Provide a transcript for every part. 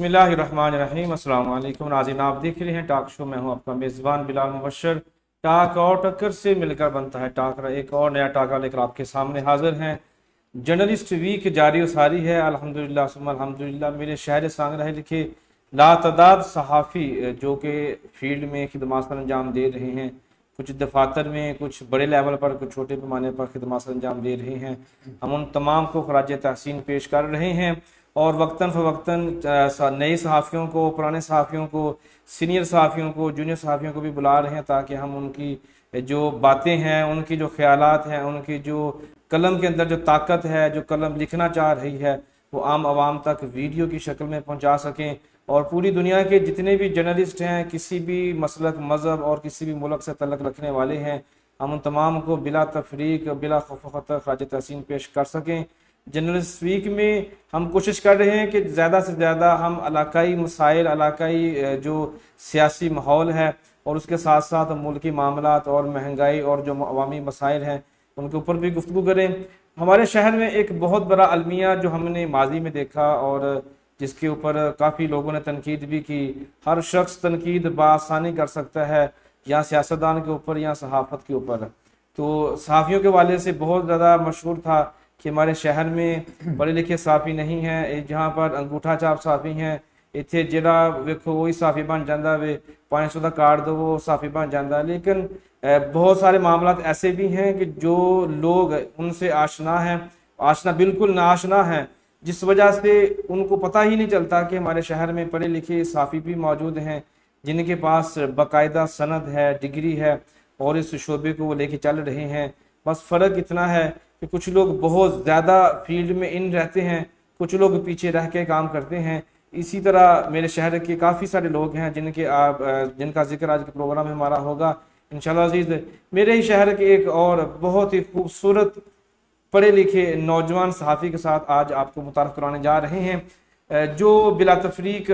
बिस्मिल्लाहिर्रहमानिर्रहीम। अस्सलाम वालेकुम नाज़रीन, आप देख रहे हैं टॉक शो। मैं हूं आपका मेज़बान बिलाल मुबश्शिर। टाक और टक्कर से मिलकर बनता है टाकरा। एक और नया टाकरा लेकर आपके सामने हाजिर हैं। जर्नलिस्ट वीक जारी सारी है अल्हम्दुलिल्लाह सुम्मा अल्हम्दुलिल्लाह। मेरे शहर सांगरा है लिखे लातदाद सहाफ़ी जो कि फील्ड में खिदमत सर अंजाम दे रहे हैं, कुछ दफातर में, कुछ बड़े लेवल पर, कुछ छोटे पैमाने पर खिदमत सर अंजाम दे रहे हैं। हम उन तमाम को खराज तहसीन पेश कर रहे हैं और वक्तन फ़वक्तन नए सहाफ़ियों को, पुराने सहाफ़ियों को, सीनियर सहाफ़ियों को, जूनियर सहाफ़ियों को भी बुला रहे हैं ताकि हम उनकी जो बातें हैं, उनकी जो ख्यालात हैं, उनकी जो कलम के अंदर जो ताकत है, जो कलम लिखना चाह रही है, वो आम आवाम तक वीडियो की शक्ल में पहुंचा सकें। और पूरी दुनिया के जितने भी जर्नलिस्ट हैं, किसी भी मसलक, मज़हब और किसी भी मुल्क से तल्लक रखने वाले हैं, हम उन तमाम को बिला तफरीक, बिला खौफ खतर खराज तहसीन पेश कर सकें। जर्नलिस्ट वीक में हम कोशिश कर रहे हैं कि ज़्यादा से ज़्यादा हम इलाकाई मसाइल, इलाकाई जो सियासी माहौल है और उसके साथ साथ मुल्की मामलात और महंगाई और जो अवामी मसाइल हैं उनके ऊपर भी गुफ्तगू करें। हमारे शहर में एक बहुत बड़ा अलमिया जो हमने माजी में देखा और जिसके ऊपर काफ़ी लोगों ने तनकीद भी की। हर शख्स तनकीद बआसानी कर सकता है, या सियासतदान के ऊपर या सहाफ़त के ऊपर। तो सहाफ़ियों के वाले से बहुत ज़्यादा मशहूर था कि हमारे शहर में पढ़े लिखे सहाफ़ी नहीं हैं, जहाँ पर अंगूठा छाप सहाफ़ी हैं, इतने जिला वेखो वही सहाफ़ी बन जाता वे, 500 का कार्ड दो वो सहाफ़ी बन जाता। लेकिन बहुत सारे मामलात ऐसे भी हैं कि जो लोग उनसे आशना हैं, आशना बिल्कुल ना आशना हैं, जिस वजह से उनको पता ही नहीं चलता कि हमारे शहर में पढ़े लिखे सहाफ़ी भी मौजूद हैं जिनके पास बाकायदा सनद है, डिग्री है और इस शोबे को वो लेके चल रहे हैं। बस फ़र्क इतना है कि कुछ लोग बहुत ज़्यादा फील्ड में इन रहते हैं, कुछ लोग पीछे रह के काम करते हैं। इसी तरह मेरे शहर के काफ़ी सारे लोग हैं जिनका जिक्र आज के प्रोग्राम में हमारा होगा इंशाल्लाह अज़ीज़। मेरे ही शहर के एक और बहुत ही खूबसूरत पढ़े लिखे नौजवान सहाफ़ी के साथ आज आपको मुतारफ़ कराने जा रहे हैं, जो बिला तफरीक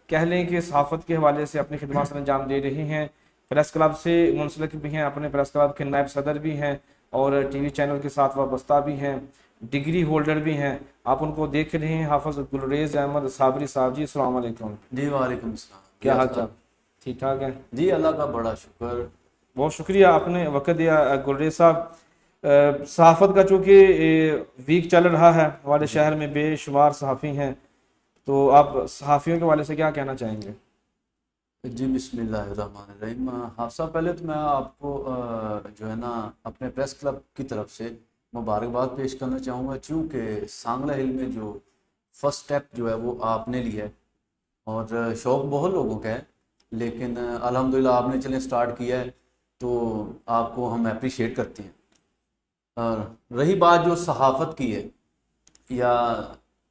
कह लें कि सहाफ़त के हवाले से अपनी खिदमत सर अंजाम दे रहे हैं। प्रेस क्लब से मुंसलिक भी हैं, अपने प्रेस क्लब के नायब सदर भी हैं और टीवी चैनल के साथ वाबस्ता भी हैं, डिग्री होल्डर भी हैं। आप उनको देख रहे हैं हाफ़िज़ गुलरेज़ अहमद साबरी साहब जी। अस्सलाम वालेकुम जी। वालेकुम सलाम। क्या हाल चाल? ठीक ठाक है जी, अल्लाह का बड़ा शुक्र। बहुत शुक्रिया आपने वक़्त दिया गुलरेज़ साहब। सहाफ़त का चूँकि वीक चल रहा है, हमारे शहर में बेशुमार सहाफ़ी हैं, तो आप सहाफ़ियों के वाले से क्या कहना चाहेंगे? जी बिस्मिल्लाहिर्रहमानिर्रहीम। हाफ़िज़ साहब, पहले तो मैं आपको जो है ना अपने प्रेस क्लब की तरफ से मुबारकबाद पेश करना चाहूँगा, चूँकि सांगला हिल में जो फर्स्ट स्टेप जो है वो आपने लिया है और शौक़ बहुत लोगों का है, लेकिन अल्हम्दुलिल्लाह आपने चलें स्टार्ट किया है तो आपको हम अप्रिशिएट करते हैं। रही बात जो सहाफ़त की है या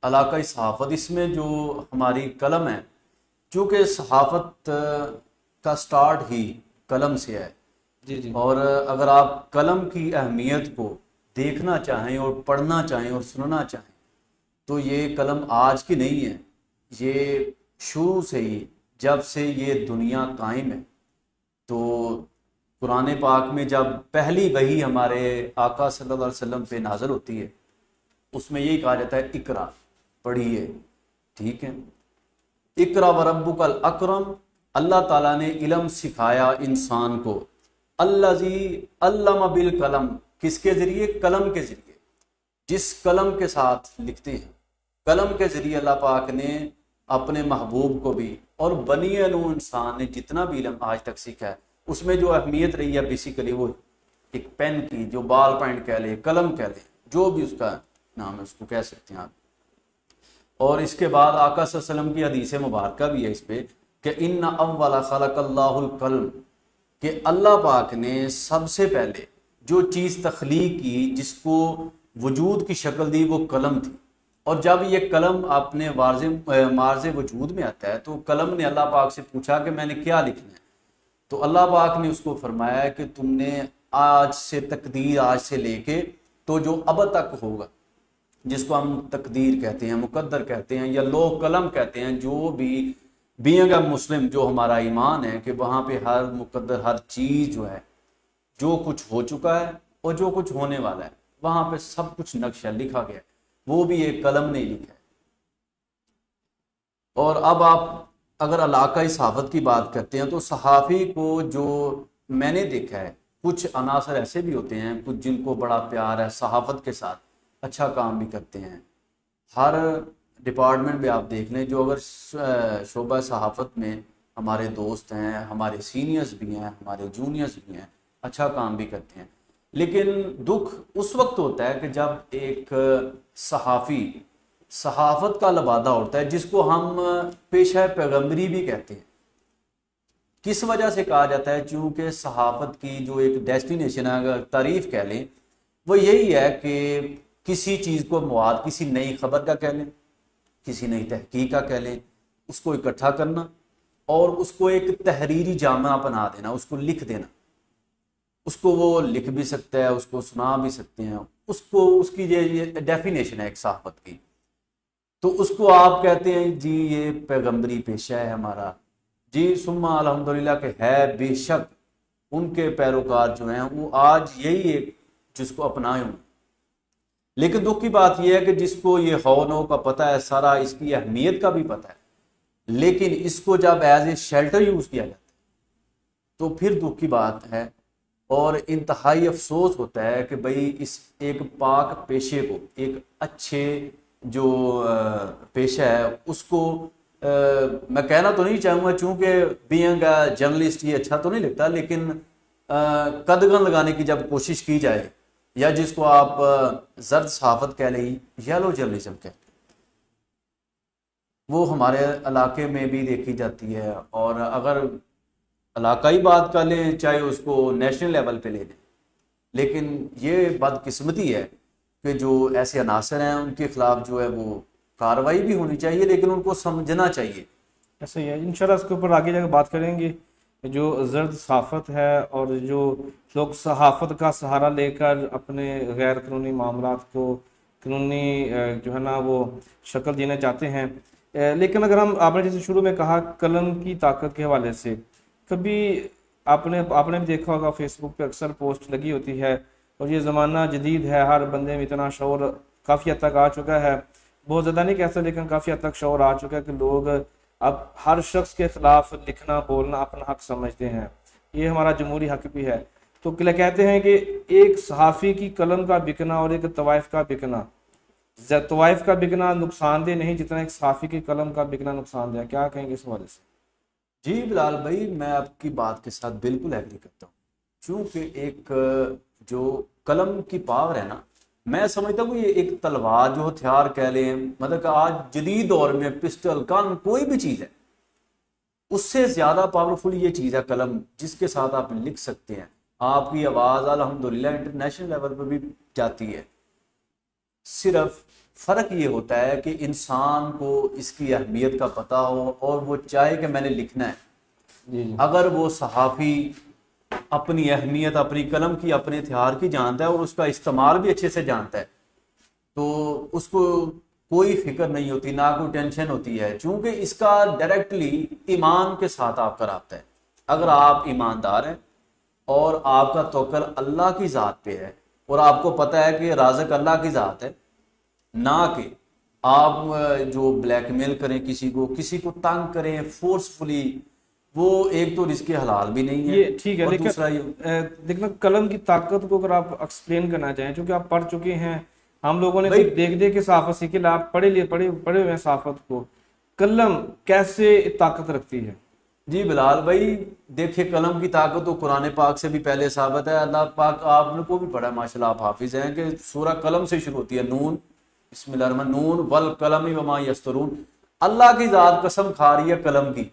इलाकाई सहाफ़त, इसमें जो हमारी कलम है, चूँकि सहाफ़त का स्टार्ट ही कलम से है। जी जी। और अगर आप कलम की अहमियत को देखना चाहें और पढ़ना चाहें और सुनना चाहें तो ये कलम आज की नहीं है, ये शुरू से ही, जब से ये दुनिया कायम है। तो कुरान पाक में जब पहली वही हमारे आका सल्लल्लाहु अलैहि वसल्लम पे नाज़िल होती है, उसमें यही कहा जाता है इकरा, पढ़िए। ठीक है, इकरा व रब्बुकल अकरम, अल्लाह ताला ने इल्म सिखाया इंसान को। अल्लज़ी अल्लम बिल कलम, किसके ज़रिए? कलम के ज़रिए। जिस कलम के साथ लिखते हैं, कलम के ज़रिए अल्लाह पाक ने अपने महबूब को भी और बनी नूह इंसान ने जितना भी इल्म आज तक सीखा है, उसमें जो अहमियत रही है बेसिकली वो एक पेन की, जो बाल पॉइंट कह ले, कलम कह ले, जो भी उसका नाम है उसको कह सकते हैं आप। और इसके बाद आका सल्लल्लाहु अलैहि वसल्लम की हदीस मुबारक भी है इस पे कि इन्ना अव्वला खलक़ल्लाहुल कलम, कि अल्लाह पाक ने सबसे पहले जो चीज़ तख्लीक की, जिसको वजूद की शक्ल दी, वो कलम थी। और जब ये कलम अपने मार्ज़ वजूद में आता है तो कलम ने अल्लाह पाक से पूछा कि मैंने क्या लिखना है, तो अल्लाह पाक ने उसको फरमाया कि तुमने आज से तकदीर, आज से लेके तो जो अब तक होगा, जिसको हम तकदीर कहते हैं, मुकद्दर कहते हैं या लोह कलम कहते हैं, जो भी बीइंग अ मुस्लिम जो हमारा ईमान है कि वहाँ पे हर मुकद्दर, हर चीज़ जो है, जो कुछ हो चुका है और जो कुछ होने वाला है, वहाँ पे सब कुछ नक्शा लिखा गया है, वो भी एक कलम ने लिखा है। और अब आप अगर इलाकाई सहाफ़त की बात करते हैं तो सहाफ़ी को जो मैंने देखा है, कुछ अनासर ऐसे भी होते हैं, कुछ जिनको बड़ा प्यार है सहाफ़त के साथ, अच्छा काम भी करते हैं। हर डिपार्टमेंट में आप देख लें, जो अगर शोबा सहाफ़त में हमारे दोस्त हैं, हमारे सीनियर्स भी हैं, हमारे जूनियर्स भी हैं, अच्छा काम भी करते हैं। लेकिन दुख उस वक्त होता है कि जब एक सहाफ़ी सहाफ़त का लबादा होता है, जिसको हम पेशा पैगम्बरी भी कहते हैं। किस वजह से कहा जाता है? चूँकि सहाफ़त की जो एक डेस्टिनेशन है, अगर तारीफ़ कह लें, वो यही है कि किसी चीज़ को मवाद, किसी नई खबर का कह लें, किसी नई तहकीक का कह लें, उसको इकट्ठा करना और उसको एक तहरीरी जामा बना देना, उसको लिख देना। उसको वो लिख भी सकता है, उसको सुना भी सकते हैं, उसको उसकी ये डेफिनेशन है एक सहाफ़त की। तो उसको आप कहते हैं जी ये पैगम्बरी पेशा है हमारा, जी सुम्मा अल्हम्दुलिल्लाह के है। बेशक उनके पैरोकार जो हैं वो आज यही एक जिसको अपनाए हुए। लेकिन दुख की बात यह है कि जिसको ये हौनो का पता है, सारा इसकी अहमियत का भी पता है, लेकिन इसको जब एज ए शेल्टर यूज़ किया जाता है तो फिर दुख की बात है और इंतहाई अफसोस होता है कि भाई इस एक पाक पेशे को, एक अच्छे जो पेशा है उसको मैं कहना तो नहीं चाहूँगा, चूँकि बीइंग जर्नलिस्ट ये अच्छा तो नहीं लगता, लेकिन कदगन लगाने की जब कोशिश की जाए, या जिसको आप जर्द सहाफ़त कह लें, येलो जर्नलिज्म कह लें, वो हमारे इलाके में भी देखी जाती है। और अगर इलाकाई बात कर लें, चाहे उसको नेशनल लेवल पे ले लें, लेकिन ये बदकिस्मती है कि जो ऐसे अनासर हैं उनके खिलाफ जो है वो कार्रवाई भी होनी चाहिए, लेकिन उनको समझना चाहिए। ऐसा ही है। इंशाल्लाह इसके ऊपर आगे जाकर बात करेंगे। जो जर्द सहाफ़त है और जो लोग सहाफ़त का सहारा लेकर अपने गैर कानूनी मामलात को कानूनी जो है ना वो शक्ल देना चाहते हैं। लेकिन अगर हम, आपने जैसे शुरू में कहा कलम की ताकत के हवाले से, कभी आपने आपने भी देखा होगा फेसबुक पे अक्सर पोस्ट लगी होती है, और ये ज़माना जदीद है, हर बंदे में इतना शौर काफ़ी हद तक आ चुका है, बहुत ज़्यादा नहीं कह सकते लेकिन काफ़ी हद तक शौर आ चुका है कि लोग अब हर शख्स के खिलाफ लिखना बोलना अपना हक समझते हैं। ये हमारा जमहूरी हक भी है। तो क्या कहते हैं कि एक सहाफ़ी की कलम का बिकना और एक तवाइफ का बिकना, तवाइफ का बिकना नुकसानदेह नहीं जितना एक सहाफ़ी की कलम का बिकना नुकसानदेह है। क्या कहेंगे इस हवाले से? जी बिलाल भाई, मैं आपकी बात के साथ बिल्कुल एग्री करता हूँ। चूँकि एक जो कलम की पावर है ना, मैं समझता हूँ ये एक तलवार जो हथियार कह लें, मतलब कि आज जदीद दौर में पिस्टल गन कोई भी चीज़ है, उससे ज़्यादा पावरफुल ये चीज़ है कलम, जिसके साथ आप लिख सकते हैं। आपकी आवाज़ अल्हम्दुलिल्लाह इंटरनेशनल लेवल पर भी जाती है। सिर्फ फ़र्क ये होता है कि इंसान को इसकी अहमियत का पता हो और वो चाहे कि मैंने लिखना है। जी जी। अगर वो सहाफ़ी अपनी अहमियत, अपनी कलम की, अपने हथियार की जानता है और उसका इस्तेमाल भी अच्छे से जानता है, तो उसको कोई फिक्र नहीं होती, ना कोई टेंशन होती है, क्योंकि इसका डायरेक्टली ईमान के साथ आपका राब्ता है। अगर आप ईमानदार हैं और आपका तवक्कुल अल्लाह की ज़ात पे है और आपको पता है कि राज़िक अल्लाह की ज़ात है, ना कि आप जो ब्लैकमेल करें किसी को तंग करें फोर्सफुली, वो एक तो रिस्क हलाल भी नहीं है। ये ठीक है, और लेकिन दूसरा ये देखना कलम की ताकत को अगर आप एक्सप्लेन करना चाहें, क्योंकि आप पढ़ चुके हैं, हम लोगों ने तो भाई, देख देख के सहाफ़त सीखी, आप पढ़े हुए हैं सहाफ़त को, कलम कैसे ताकत रखती है? जी बिलाल भाई, देखिए कलम की ताकत तो कुरान पाक से भी पहले साबित है। अल्लाह पाक, आपने को भी पढ़ा है माशाल्लाह, आप हाफिज हैं, कि सूरह कलम से शुरू होती है, नून बिस्मिल्लाहिर्रहमानिर्रहीम, नून वल कलमी वमा यस्तरून। अल्लाह की ज़ात कसम खा रही है कलम की,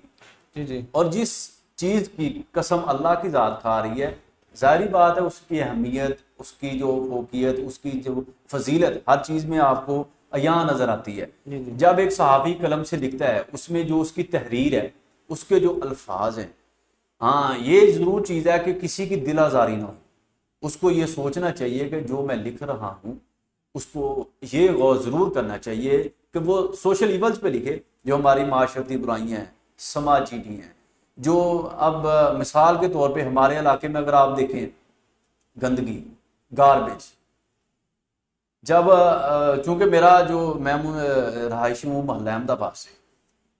जी जी। और जिस चीज़ की कसम अल्लाह की ज़ात खा रही है, जाहिर बात है उसकी अहमियत, उसकी जो फोकियत, उसकी जो फजीलत हर चीज़ में आपको अयां नज़र आती है। जी जी। जब एक सहाफ़ी कलम से लिखता है, उसमें जो उसकी तहरीर है, उसके जो अल्फाज हैं, हाँ ये ज़रूर चीज़ है कि किसी की दिल आज़ारी ना हो। उसको ये सोचना चाहिए कि जो मैं लिख रहा हूँ, उसको ये गौर ज़रूर करना चाहिए कि वो सोशल इवल्स पे लिखे, जो हमारी माशरती बुराइयाँ हैं, समाजी भी हैं। जो अब मिसाल के तौर पे हमारे इलाके में अगर आप देखें, गंदगी, गारबेज, जब चूंकि मेरा जो मैं रहायशी हूँ मोहल्ला अहमदाबाद से,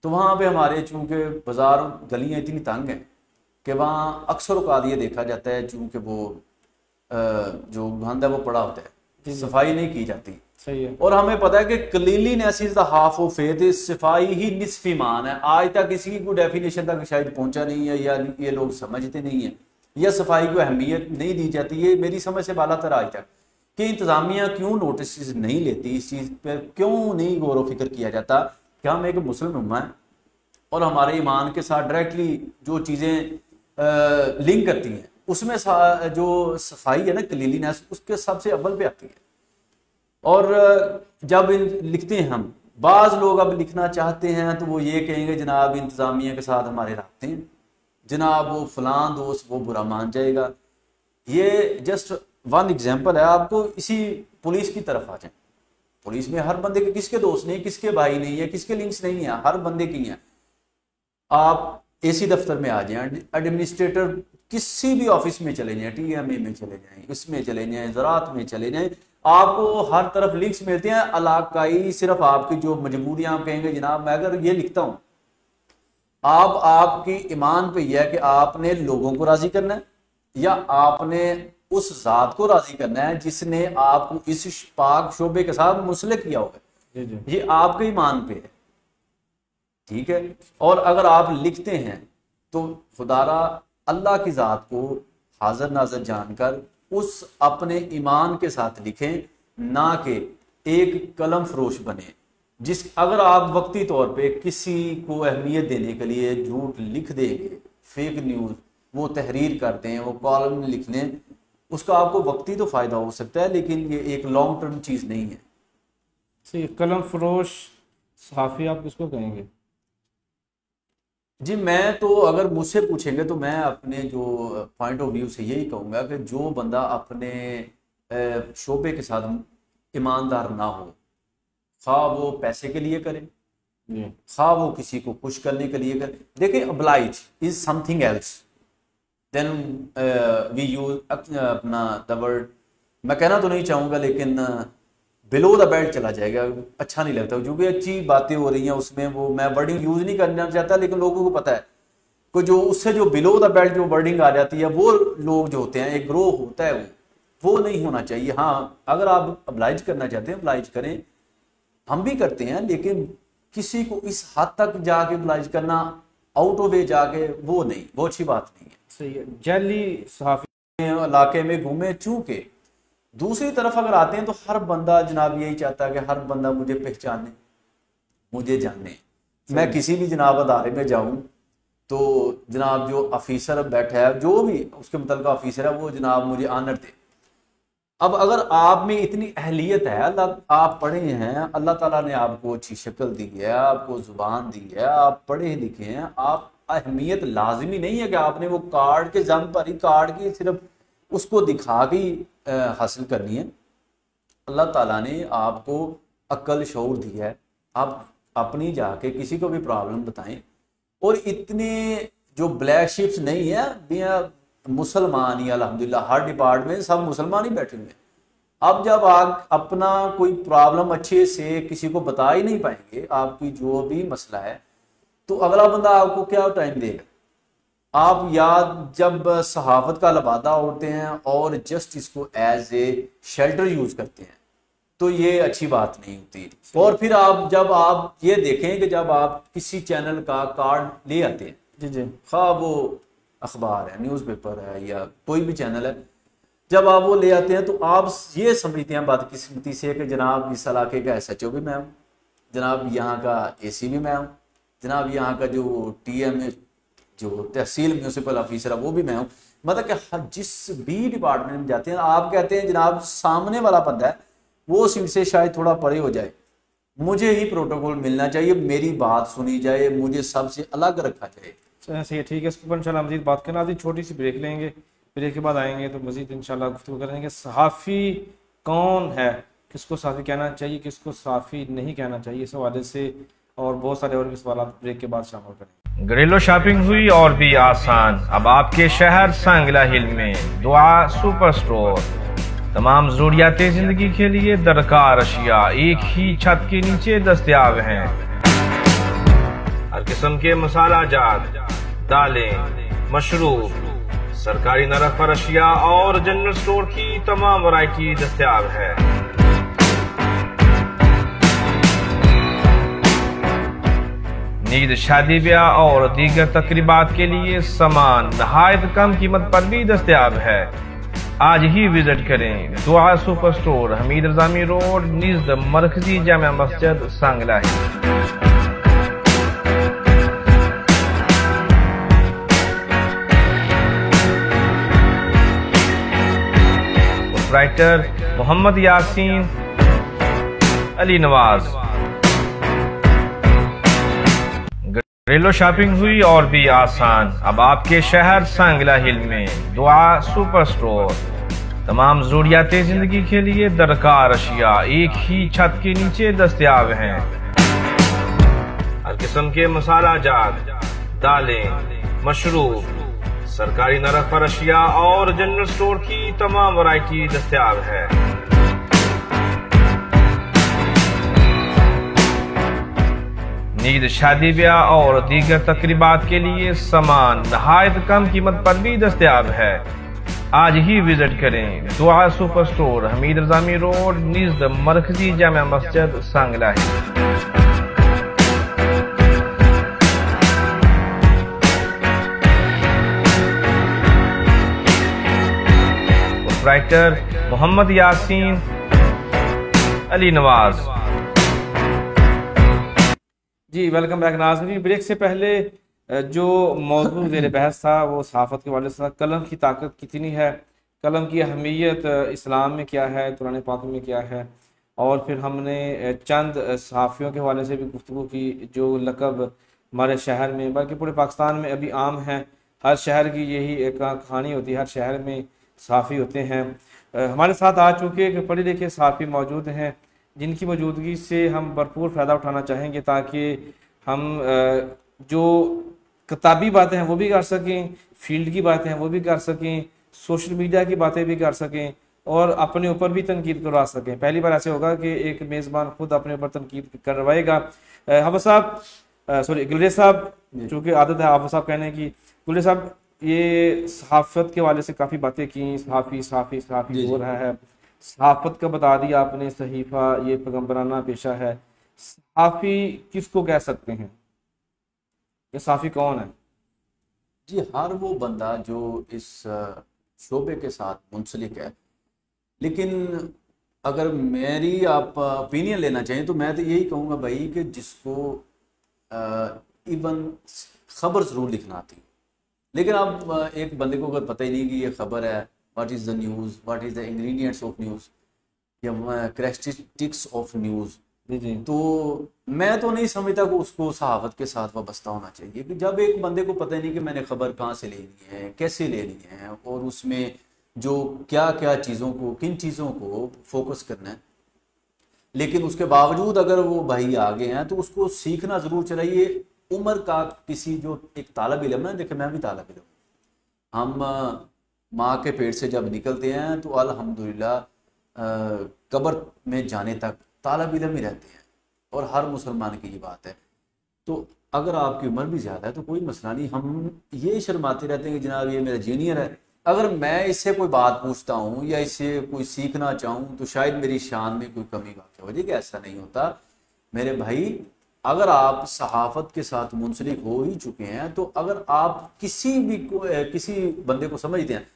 तो वहाँ पे हमारे चूँकि बाज़ार गलियाँ इतनी तंग हैं कि वहाँ अक्सर औकात ये देखा जाता है चूँकि वो जो गंद है वो पड़ा होता है, सफाई नहीं की जाती। सही है। और हमें पता है कि cleanliness is the half of faith, सफाई ही निस्फ ईमान है। आज तक किसी को डेफिनेशन तक शायद पहुंचा नहीं है, या ये लोग समझते नहीं है, या सफाई को अहमियत नहीं दी जाती। ये मेरी समझ से बालातर आज तक कि इंतजामिया क्यों नोटिस नहीं लेती, इस चीज़ पर क्यों नहीं गौर व फिक्र किया जाता कि हम एक मुस्लिम उम्मा है और हमारे ईमान के साथ डायरेक्टली जो चीज़ें लिंक करती हैं उसमें जो सफाई है ना, क्लीनलीनेस, उसके सबसे अव्वल पे आती है। और जब लिखते हैं हम, बाज़ लोग अब लिखना चाहते हैं तो वो ये कहेंगे जनाब इंतज़ामिया के साथ हमारे राब्ते हैं, जनाब वो फलां दोस्त वो बुरा मान जाएगा। ये जस्ट वन एग्जांपल है। आपको इसी पुलिस की तरफ आ जाए, पुलिस में हर बंदे के किसके दोस्त नहीं, किसके भाई नहीं है, किसके लिंक्स नहीं है, हर बंदे की हैं। आप एसी दफ्तर में आ जाएं, एडमिनिस्ट्रेटर किसी भी ऑफिस में चले जाएं, टीएमए में चले जाएं, इसमें चले जाएं, ज़राअत में चले जाएं, आपको हर तरफ लिंक्स मिलते हैं इलाकाई। सिर्फ आपकी जो मजबूरियां, आप कहेंगे जनाब मैं अगर ये लिखता हूं, आपकी ईमान पे यह है कि आपने लोगों को राजी करना है या आपने उस जात को राजी करना है जिसने आपको इस पाक शोबे के साथ मुंसलिक किया होगा। ये आपके ईमान पे है, ठीक है। और अगर आप लिखते हैं तो खुदारा अल्लाह की जात को हाजिर नाजर जानकर उस अपने ईमान के साथ लिखें, ना कि एक कलम फरोश बने। अगर आप वक्ती तौर पे किसी को अहमियत देने के लिए झूठ लिख देंगे, फेक न्यूज़ वो तहरीर करते हैं, वो कॉलम लिख लें, उसका आपको वक्ती तो फ़ायदा हो सकता है, लेकिन ये एक लॉन्ग टर्म चीज़ नहीं है। सही। कलम फरोश सहाफ़ी आप किसको कहेंगे? जी मैं तो अगर मुझसे पूछेंगे तो मैं अपने जो पॉइंट ऑफ व्यू से यही कहूँगा कि जो बंदा अपने शोबे के साथ ईमानदार ना हो, खा वो पैसे के लिए करे, खा वो किसी को खुश करने के लिए करे। देखिए oblige is something else, then we use अपना द वर्ड, मैं कहना तो नहीं चाहूँगा लेकिन बिलो द बेल्ट चला जाएगा, अच्छा नहीं लगता। जो भी अच्छी बातें हो रही हैं उसमें वो मैं वर्डिंग यूज नहीं करना चाहता, लेकिन लोगों को पता है कि जो उससे जो बिलो द बेल्ट जो वर्डिंग आ जाती है, वो लोग जो होते हैं, एक ग्रोह होता है, वो नहीं होना चाहिए। हाँ, अगर आप oblige करना चाहते हैं oblige करें, हम भी करते हैं, लेकिन किसी को इस हद तक जाके oblige करना, आउट ऑफ वे जाके, वो नहीं, वो अच्छी बात नहीं है। सही है। जैली सहाफ़ी इलाके में घूमे, चूंकि दूसरी तरफ अगर आते हैं तो हर बंदा जनाब यही चाहता है कि हर बंदा मुझे पहचाने, मुझे जाने। मैं किसी भी जनाब अदारे में जाऊं तो जनाब जो ऑफिसर बैठा है, जो भी उसके मुतल्लिक़ ऑफिसर है, वो जनाब मुझे ऑनर दे। अब अगर आप में इतनी अहलियत है, अल्लाह आप पढ़े हैं, अल्लाह ताला ने आपको अच्छी शक्ल दी है, आपको जुबान दी है, आप पढ़े लिखे हैं, आप अहमियत लाजमी नहीं है कि आपने वो कार्ड के जम पर ही, कार्ड की सिर्फ उसको दिखा के हासिल करनी है। अल्लाह ताला ने आपको अक्ल शऊर दी है, आप अपनी जाके किसी को भी प्रॉब्लम बताएं। और इतने जो ब्लैक शिप्स नहीं है, भैया मुसलमान ही अल्हम्दुलिल्लाह हर डिपार्टमेंट सब मुसलमान ही बैठे हुए हैं। अब जब आप अपना कोई प्रॉब्लम अच्छे से किसी को बता ही नहीं पाएंगे, आपकी जो भी मसला है, तो अगला बंदा आपको क्या टाइम देगा? आप याद जब सहाफत का लबादा ओढ़ते हैं और जस्टिस को एज ए शेल्टर यूज करते हैं, तो ये अच्छी बात नहीं होती। और फिर जब आप ये देखें कि जब आप किसी चैनल का कार्ड ले आते हैं, जी जी, खा वो अखबार है, न्यूज़पेपर है, या कोई भी चैनल है, जब आप वो ले आते हैं तो आप ये समझते हैं बदकिस्मती से कि जनाब इस इलाके का SHO भी मैं हूँ, जनाब यहाँ का AC भी मैं हूँ, जनाब यहाँ का जो TM जो तहसील म्यूनसिपल ऑफिसर है वो भी मैं हूँ। मतलब कि जिस भी डिपार्टमेंट में जाते हैं, आप कहते हैं जनाब सामने वाला बंदा है वो सीट से शायद थोड़ा परे हो जाए, मुझे ही प्रोटोकॉल मिलना चाहिए, मेरी बात सुनी जाए, मुझे सबसे अलग रखा जाए। सही है, ठीक है। इसके ऊपर इंशाल्लाह मजीद बात करना। आधी छोटी सी ब्रेक लेंगे, ब्रेक के बाद आएंगे तो मजीद इंशाल्लाह गुफ्तगू करेंगे। सहाफ़ी कौन है, किसको सहाफ़ी कहना चाहिए, किसको सहाफ़ी नहीं कहना चाहिए, इस हवाले से और बहुत सारे और भी सवाल ब्रेक के बाद शामिल करेंगे। घरेलू शॉपिंग हुई और भी आसान, अब आपके शहर सांगला हिल में दुआ सुपर स्टोर। तमाम ज़रूरियात जिंदगी के लिए दरकार अशिया एक ही छत के नीचे दस्तयाब हैं। हर किस्म के मसाला जात, दालें, मशरूब, सरकारी नरक पर अशिया और जनरल स्टोर की तमाम वैरायटी दस्तयाब है। ईद, शादी ब्याह और दीगर तकरीबात के लिए सामान नहायत कम कीमत पर भी दस्तयाब है। आज ही विजिट करें दुआ super store, Hamid Rajami road, निज़द मरकजी जामा मस्जिद, सांगलाही। राइटर मोहम्मद यासीन अली नवाज। घरेलू शॉपिंग हुई और भी आसान। अब आपके शहर सांगला हिल में दुआ सुपर स्टोर। तमाम जरूरियात जिंदगी के लिए दरकार अशिया एक ही छत के नीचे दस्तयाब हैं। हर किस्म के मसाला जात, दालें, मशरूब, सरकारी नरक पर अशिया और जनरल स्टोर की तमाम वैरायटी दस्तयाब है। ईद, शादी ब्याह और दीगर तकरीबात के लिए सामान नहायत कम कीमत पर भी दस्तयाब है। आज ही विजिट करें दुआ super store, Hamid Rajami road, निज़द मरकजी जामा मस्जिद, सांगलाही। राइटर मोहम्मद यासीन अली नवाज। जी वेलकम बैक नाज़रीन। ब्रेक से पहले जो मौजूद ज़ेर बहस था वो सहाफ़त के वाले से कलम की ताकत कितनी है, कलम की अहमियत इस्लाम में क्या है, कुरान पाक में क्या है, और फिर हमने चंद सहाफ़ियों के हवाले से भी गुफ्तगू की जो लक़ब हमारे शहर में बल्कि पूरे पाकिस्तान में अभी आम है। हर शहर की यही एक कहानी होती है, हर शहर में सहाफ़ी होते हैं। हमारे साथ आ चुके कि पढ़े लिखे सहाफ़ी मौजूद हैं जिनकी मौजूदगी से हम भरपूर फ़ायदा उठाना चाहेंगे ताकि हम जो किताबी बातें हैं वो भी कर सकें, फील्ड की बातें हैं वो भी कर सकें, सोशल मीडिया की बातें भी कर सकें और अपने ऊपर भी तनकीद करवा सकें। पहली बार ऐसे होगा कि एक मेज़बान खुद अपने ऊपर तनकीद करवाएगा। हाफ़िज़ साहब, सॉरी गुलरेज़ साहब, चूँकि आदत है हाफ़िज़ साहब कहने की, गुलरेज़ साहब ये सहाफ़त के वाले से काफ़ी बातें की, सहाफ़ी हो रहा है, सहाफ़त का बता दिया आपने, सहीफ़ा ये पैगम्बराना पेशा है। सहाफ़ी किसको कह सकते हैं, ये सहाफ़ी कौन है? जी, हर वो बंदा जो इस शोबे के साथ मुंसलिक है। लेकिन अगर मेरी आप ओपिनियन लेना चाहें तो मैं तो यही कहूँगा भाई कि जिसको इवन खबर ज़रूर लिखना आती है, लेकिन अब एक बंदे को अगर पता ही नहीं कि ये खबर है, what is the news, what is the ingredients of news या कैरेक्टरिस्टिक्स ऑफ न्यूज़, तो मैं तो नहीं समझता कि उसको सहाफ़त के साथ वाबस्ता होना चाहिए। कि जब एक बंदे को पता ही नहीं कि मैंने खबर कहाँ से लेनी है, कैसे लेनी है और उसमें जो क्या क्या चीज़ों को, किन चीज़ों को फोकस करना है, लेकिन उसके बावजूद अगर वो भाई आगे हैं तो उसको सीखना ज़रूर चाहिए। उम्र का किसी जो एक तालब इल्म है, देखिए मैं भी तालब इल्म, हम माँ के पेट से जब निकलते हैं तो अल्हम्दुलिल्लाह कब्र में जाने तक तालब इल्म ही रहते हैं और हर मुसलमान की ये बात है। तो अगर आपकी उम्र भी ज़्यादा है तो कोई मसला नहीं, हम ये शर्माते रहते हैं कि जनाब ये मेरा जूनियर है। अगर मैं इससे कोई बात पूछता हूँ या इससे कोई सीखना चाहूँ तो शायद मेरी शान में कोई कमी वाक़ हो जाए, कि ऐसा नहीं होता मेरे भाई। अगर आप सहाफ़त के साथ मुंसलिक हो ही चुके हैं तो अगर आप किसी बंदे को समझते हैं,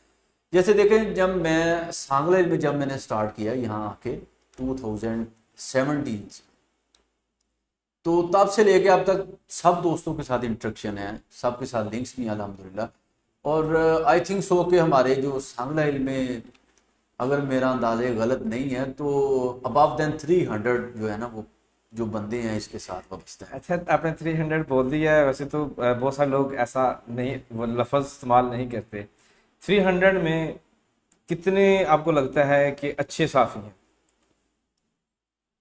जैसे देखें जब मैं सांगला में जब मैंने स्टार्ट किया यहाँ आके 2017 तो तब से लेके अब तक सब दोस्तों के साथ इंटरेक्शन है, सबके साथ लिंक्स भी अल्हम्दुलिल्लाह। और आई थिंक सो कि हमारे जो सांगला में, अगर मेरा अंदाज़ा गलत नहीं है तो अबव देन 300 जो है ना वो जो बंदे हैं इसके साथ वाबस्ता है। अच्छा, आपने 300 बोल दिया है, वैसे तो बहुत सारे लोग ऐसा नहीं, वो लफ्ज़ इस्तेमाल नहीं करते। 300 में कितने आपको लगता है कि अच्छे साफ़ी हैं?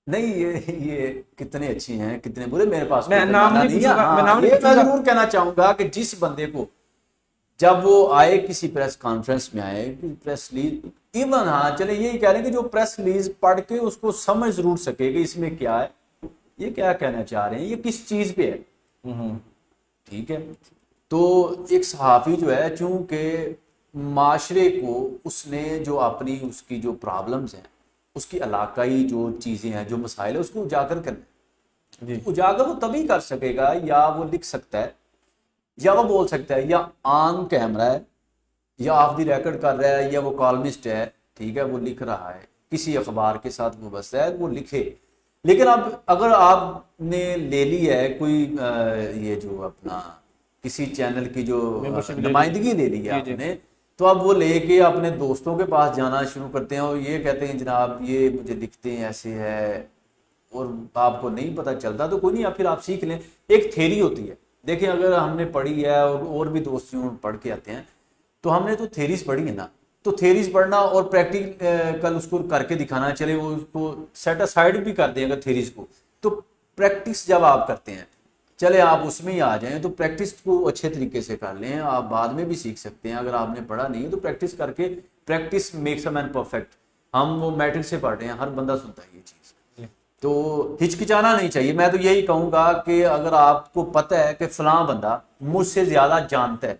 नहीं, ये कितने अच्छी हैं कितने बुरे मेरे पास मैं नाम नहीं पूछूंगा, मैं जरूर कहना चाहूंगा कि जिस बंदे को जब वो आए किसी प्रेस कॉन्फ्रेंस में आए, प्रेस रिलीज, इवन हाँ चले यही कह रहे हैं कि जो प्रेस रिलीज पढ़ के उसको समझ जरूर सके कि इसमें क्या है, ये क्या कहना चाह रहे हैं, ये किस चीज पे है, ठीक है। तो एक सहाफ़ी जो है, चूंकि माशरे को उसने जो अपनी उसकी जो प्रॉब्लम्स हैं, उसकी इलाकाई जो चीज़ें हैं, जो मसाइल है, उसको उजागर करना है। उजागर वो तभी कर सकेगा, या वो लिख सकता है, या वो बोल सकता है, या ऑन कैमरा है, या ऑफ द रिकॉर्ड कर रहा है, या वो कॉलमिस्ट है, ठीक है, वो लिख रहा है, किसी अखबार के साथ वो बसता है, वो लिखे। लेकिन अब अगर आपने ले ली है कोई ये जो अपना किसी चैनल की जो नुमाइंदगी ले ली है आपने, तो अब वो लेके अपने दोस्तों के पास जाना शुरू करते हैं और ये कहते हैं जनाब ये मुझे लिखते हैं ऐसे है, और आपको नहीं पता चलता, तो कोई नहीं, फिर आप सीख लें। एक थ्योरी होती है, देखें अगर हमने पढ़ी है और भी दोस्त जो पढ़ के आते हैं, तो हमने तो थ्योरीज पढ़ी है ना, तो थ्योरीज पढ़ना और प्रैक्टिकल उसको करके दिखाना, चले वो उसको सेट असाइड भी कर दें अगर थ्योरीज को, तो प्रैक्टिस जब आप करते हैं, चले आप उसमें ही आ जाएं, तो प्रैक्टिस को अच्छे तरीके से कर लें, आप बाद में भी सीख सकते हैं। अगर आपने पढ़ा नहीं है तो प्रैक्टिस करके, practice makes a man perfect. हम वो मैट्रिक से पढ़ रहे हैं, हर बंदा सुनता है ये चीज़, तो हिचकिचाना नहीं चाहिए। मैं तो यही कहूँगा कि अगर आपको पता है कि फलां बंदा मुझसे ज़्यादा जानता है,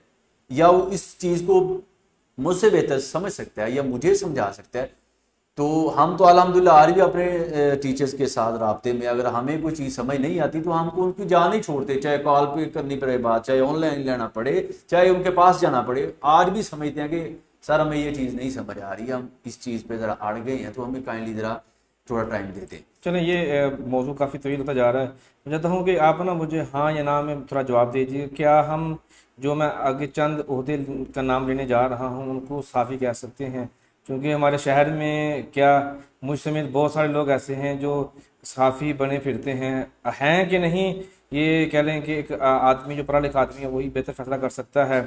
या वो इस चीज़ को मुझसे बेहतर समझ सकता है, या मुझे समझा सकता है, तो हम तो अल्हम्दुलिल्लाह आज भी अपने टीचर्स के साथ राब्ते में, अगर हमें कोई चीज़ समझ नहीं आती तो हमको उनकी जान नहीं छोड़ते, चाहे कॉल पे करनी पड़े बात, चाहे ऑनलाइन लेना पड़े, चाहे उनके पास जाना पड़े। आज भी समझते हैं कि सर हमें ये चीज़ नहीं समझ आ रही, हम इस चीज़ पे ज़रा अड़ गए हैं, तो हमें काइंडली ज़रा थोड़ा टाइम देते। चलें, ये मौजू काफ़ी तवील होता जा रहा है। मैं चाहता हूँ कि आप ना मुझे हाँ या ना में थोड़ा जवाब दीजिए। क्या हम जो मैं आगे चंद ओहदे का नाम लेने जा रहा हूँ उनको साफ़ी कह सकते हैं? क्योंकि हमारे शहर में क्या मुझ समेत बहुत सारे लोग ऐसे हैं जो साफ़ी बने फिरते हैं कि नहीं, ये कह लें कि एक आदमी जो पढ़ा लिखा आदमी है वही बेहतर फैसला कर सकता है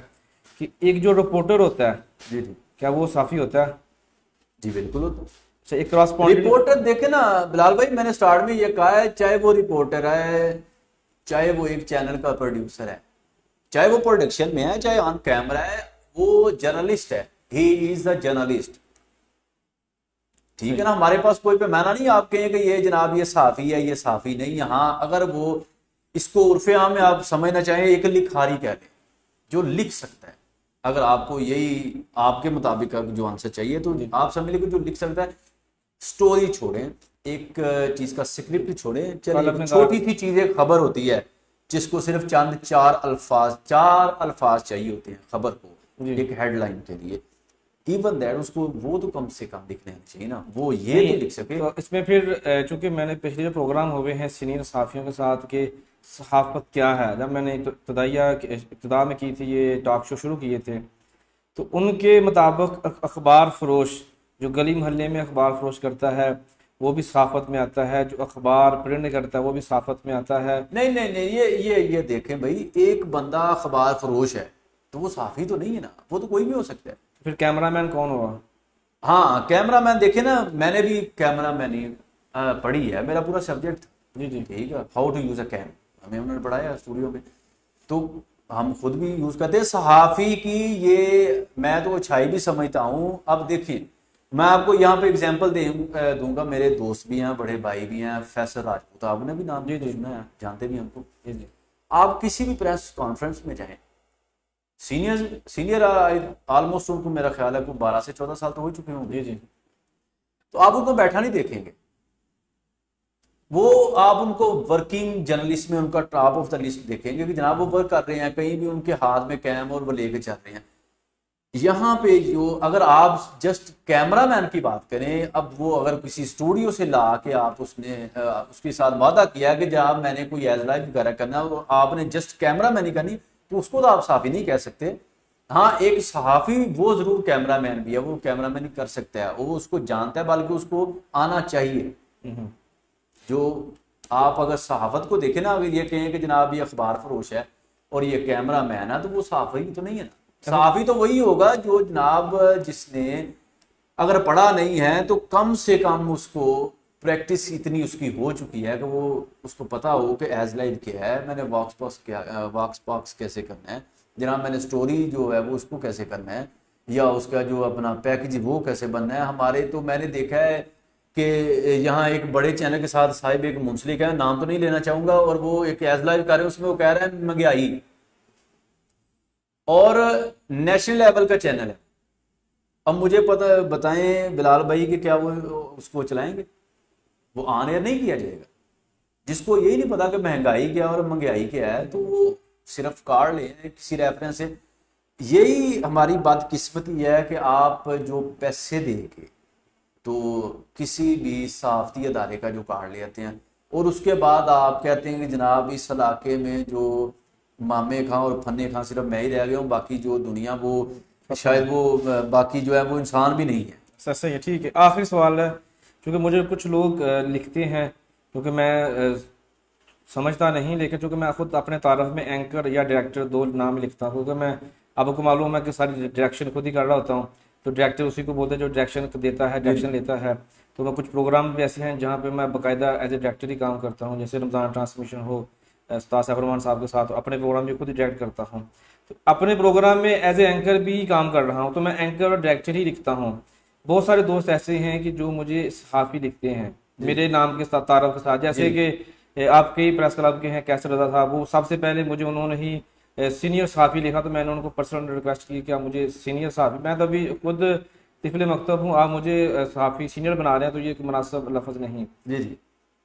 कि एक जो रिपोर्टर होता है जी जी, क्या वो साफ़ी होता है? जी बिल्कुल होता है। एक क्रॉसपॉन्डेंट रिपोर्टर देखे ना बिलाल भाई, मैंने स्टार्ट में ये कहा है, चाहे वो रिपोर्टर है, चाहे वो एक चैनल का प्रोड्यूसर है, चाहे वो प्रोडक्शन में है, चाहे ऑन कैमरा है, वो जर्नलिस्ट है, ही इज द जर्नलिस्ट। ठीक है ना, हमारे पास कोई पैमाना नहीं आप कहें कि ये जनाब ये साफी है, ये साफी नहीं। हाँ, अगर वो इसको उर्फे आम में आप समझना चाहें, एक लिखारी कह लें, जो लिख सकता है। अगर आपको यही आपके मुताबिक जो आंसर चाहिए तो आप समझ लीजिए जो लिख सकता है। स्टोरी छोड़ें, एक चीज का स्क्रिप्ट छोड़ें, चलिए छोटी सी चीज एक खबर होती है जिसको सिर्फ चंद चार अल्फाज चाहिए होते हैं खबर को एक हेडलाइन के लिए। इवन दैट उसको वो तो कम से कम लिखने चाहिए ना, वो ये तो लिख सके। तो इसमें फिर चूंकि मैंने पिछले जो प्रोग्राम हुए हैं सीनियर सहाफ़ियों के साथ के सहाफ़त क्या है, जब मैंने इब्तदा में की थी, ये टॉक शो शुरू किए थे, तो उनके मुताबिक अखबार फरोश जो गली मोहल्ले में अखबार फरोश करता है वो भी सहाफ़त में आता है, जो अखबार प्रिंट करता है वो भी सहाफ़त में आता है। नहीं नहीं नहीं, ये देखें भाई, एक बंदा अखबार फरोश है तो वो सहाफ़ी तो नहीं है ना, वो तो कोई भी हो सकता है। फिर कैमरामैन कौन होगा? हाँ, कैमरामैन देखे ना, मैंने भी कैमरामैनी पढ़ी है, मेरा पूरा सब्जेक्ट। जी जी, ठीक है, how to use a cam हमें उन्होंने पढ़ाया स्टूडियो में, तो हम खुद भी यूज करते हैं। सहाफ़ी की ये मैं तो अच्छाई भी समझता हूँ। अब देखिए, मैं आपको यहाँ पे एग्जांपल दूंगा, मेरे दोस्त भी हैं, बड़े भाई भी हैं, फैसल राजपूत, आपने भी नाम सुना है, जानते भी हमको। आप किसी भी प्रेस कॉन्फ्रेंस में जाएं, सीनियर ऑलमोस्ट उनको मेरा ख्याल है को 12 से 14 साल तो हो चुके होंगे। जी जी, तो आप उनको बैठा नहीं देखेंगे, वो आप उनको वर्किंग जर्नलिस्ट में उनका टॉप ऑफ द लिस्ट देखेंगे कि जनाब वो वर्क कर रहे हैं, कहीं भी उनके हाथ में कैम और वो लेके चल रहे हैं। यहाँ पे जो अगर आप जस्ट कैमरामैन की बात करें, अब वो अगर किसी स्टूडियो से ला के आप उसके साथ वादा किया कि जब मैंने कोई एज लाइव वगैरह करना, आपने जस्ट कैमरामैन ही करनी, तो उसको तो आप सहाफ़ी नहीं कह सकते। हाँ, एक सहाफ़ी वो जरूर कैमरामैन भी है, वो कैमरामैन ही कर सकता है, वो उसको जानता है, बल्कि उसको आना चाहिए। जो आप अगर सहाफ़त को देखें ना, अगर ये कहें कि जनाब ये अखबार फरोश है और ये कैमरामैन है, तो वो सहाफ़ी तो नहीं है ना। सहाफ़ी तो वही होगा जो जनाब जिसने अगर पढ़ा नहीं है तो कम से कम उसको प्रैक्टिस इतनी उसकी हो चुकी है कि वो उसको पता हो कि एज लाइव क्या है, मैंने वॉक्स बॉक्स कैसे करना है, जनाब मैंने स्टोरी जो है वो उसको कैसे करना है, या उसका जो अपना पैकेज वो कैसे बनना है। हमारे तो मैंने देखा है कि यहाँ एक बड़े चैनल के साथ साहिब एक मुंसलिक है, नाम तो नहीं लेना चाहूँगा, और वो एक एज लाइव कर रहे हैं, उसमें वो कह रहे हैं महंगाई, और नेशनल लेवल का चैनल है। अब मुझे पता बताएं बिलाल भाई कि क्या वो उसको चलाएंगे? वो ऑन एयर नहीं किया जाएगा। जिसको यही नहीं पता कि महंगाई क्या और महंगाई क्या है, तो वो सिर्फ कार्ड ले किसी रेफरेंस से। यही हमारी बदकिस्मती है कि आप जो पैसे दे के तो किसी भी सहाफती अदारे का जो कार्ड ले आते हैं, और उसके बाद आप कहते हैं कि जनाब इस इलाके में जो मामे खां और फन्ने खां सिर्फ मैं ही रह गया हूँ, बाकी जो दुनिया वो शायद वो बाकी जो है वो इंसान भी नहीं है। सही है, ठीक है। आखिरी सवाल है, क्योंकि मुझे कुछ लोग लिखते हैं, क्योंकि मैं समझता नहीं, लेकिन चूँकि मैं खुद अपने तारफ़ में एंकर या डायरेक्टर दो नाम लिखता हूँ, क्योंकि मैं आपको मालूम है कि सारी डायरेक्शन खुद ही कर रहा होता हूँ, तो डायरेक्टर उसी को बोलते हैं जो डायरेक्शन देता है, डायरेक्शन लेता है। तो मैं कुछ प्रोग्राम भी ऐसे हैं जहाँ पे मैं बाकायदा एज ए डायरेक्टर ही काम करता हूँ, जैसे रमज़ान ट्रांसमिशन हो उस्ताद सैफ रहमान साहब के साथ, अपने प्रोग्राम भी खुद ही डायरेक्ट करता हूँ। तो अपने प्रोग्राम में एज ए एंकर भी काम कर रहा हूँ, तो मैं एंकर और डायरेक्टर ही लिखता हूँ। बहुत सारे दोस्त ऐसे हैं कि जो मुझे सहाफ़ी लिखते हैं मेरे नाम के साथ, तारफ़ के साथ, जैसे कि आपके ही प्रेस क्लब के हैं कैसर रजा साहब, वो सबसे पहले मुझे उन्होंने ही सीनियर सहाफ़ी लिखा, तो मैंने उनको पर्सनल रिक्वेस्ट की क्या मुझे सीनियर सहाफ़ी, मैं तो अभी खुद तिफल मकतब हूँ, आप मुझे सहाफ़ी सीनियर बना रहे हैं, तो ये मुनासिब लफ्ज़ नहीं। जी जी।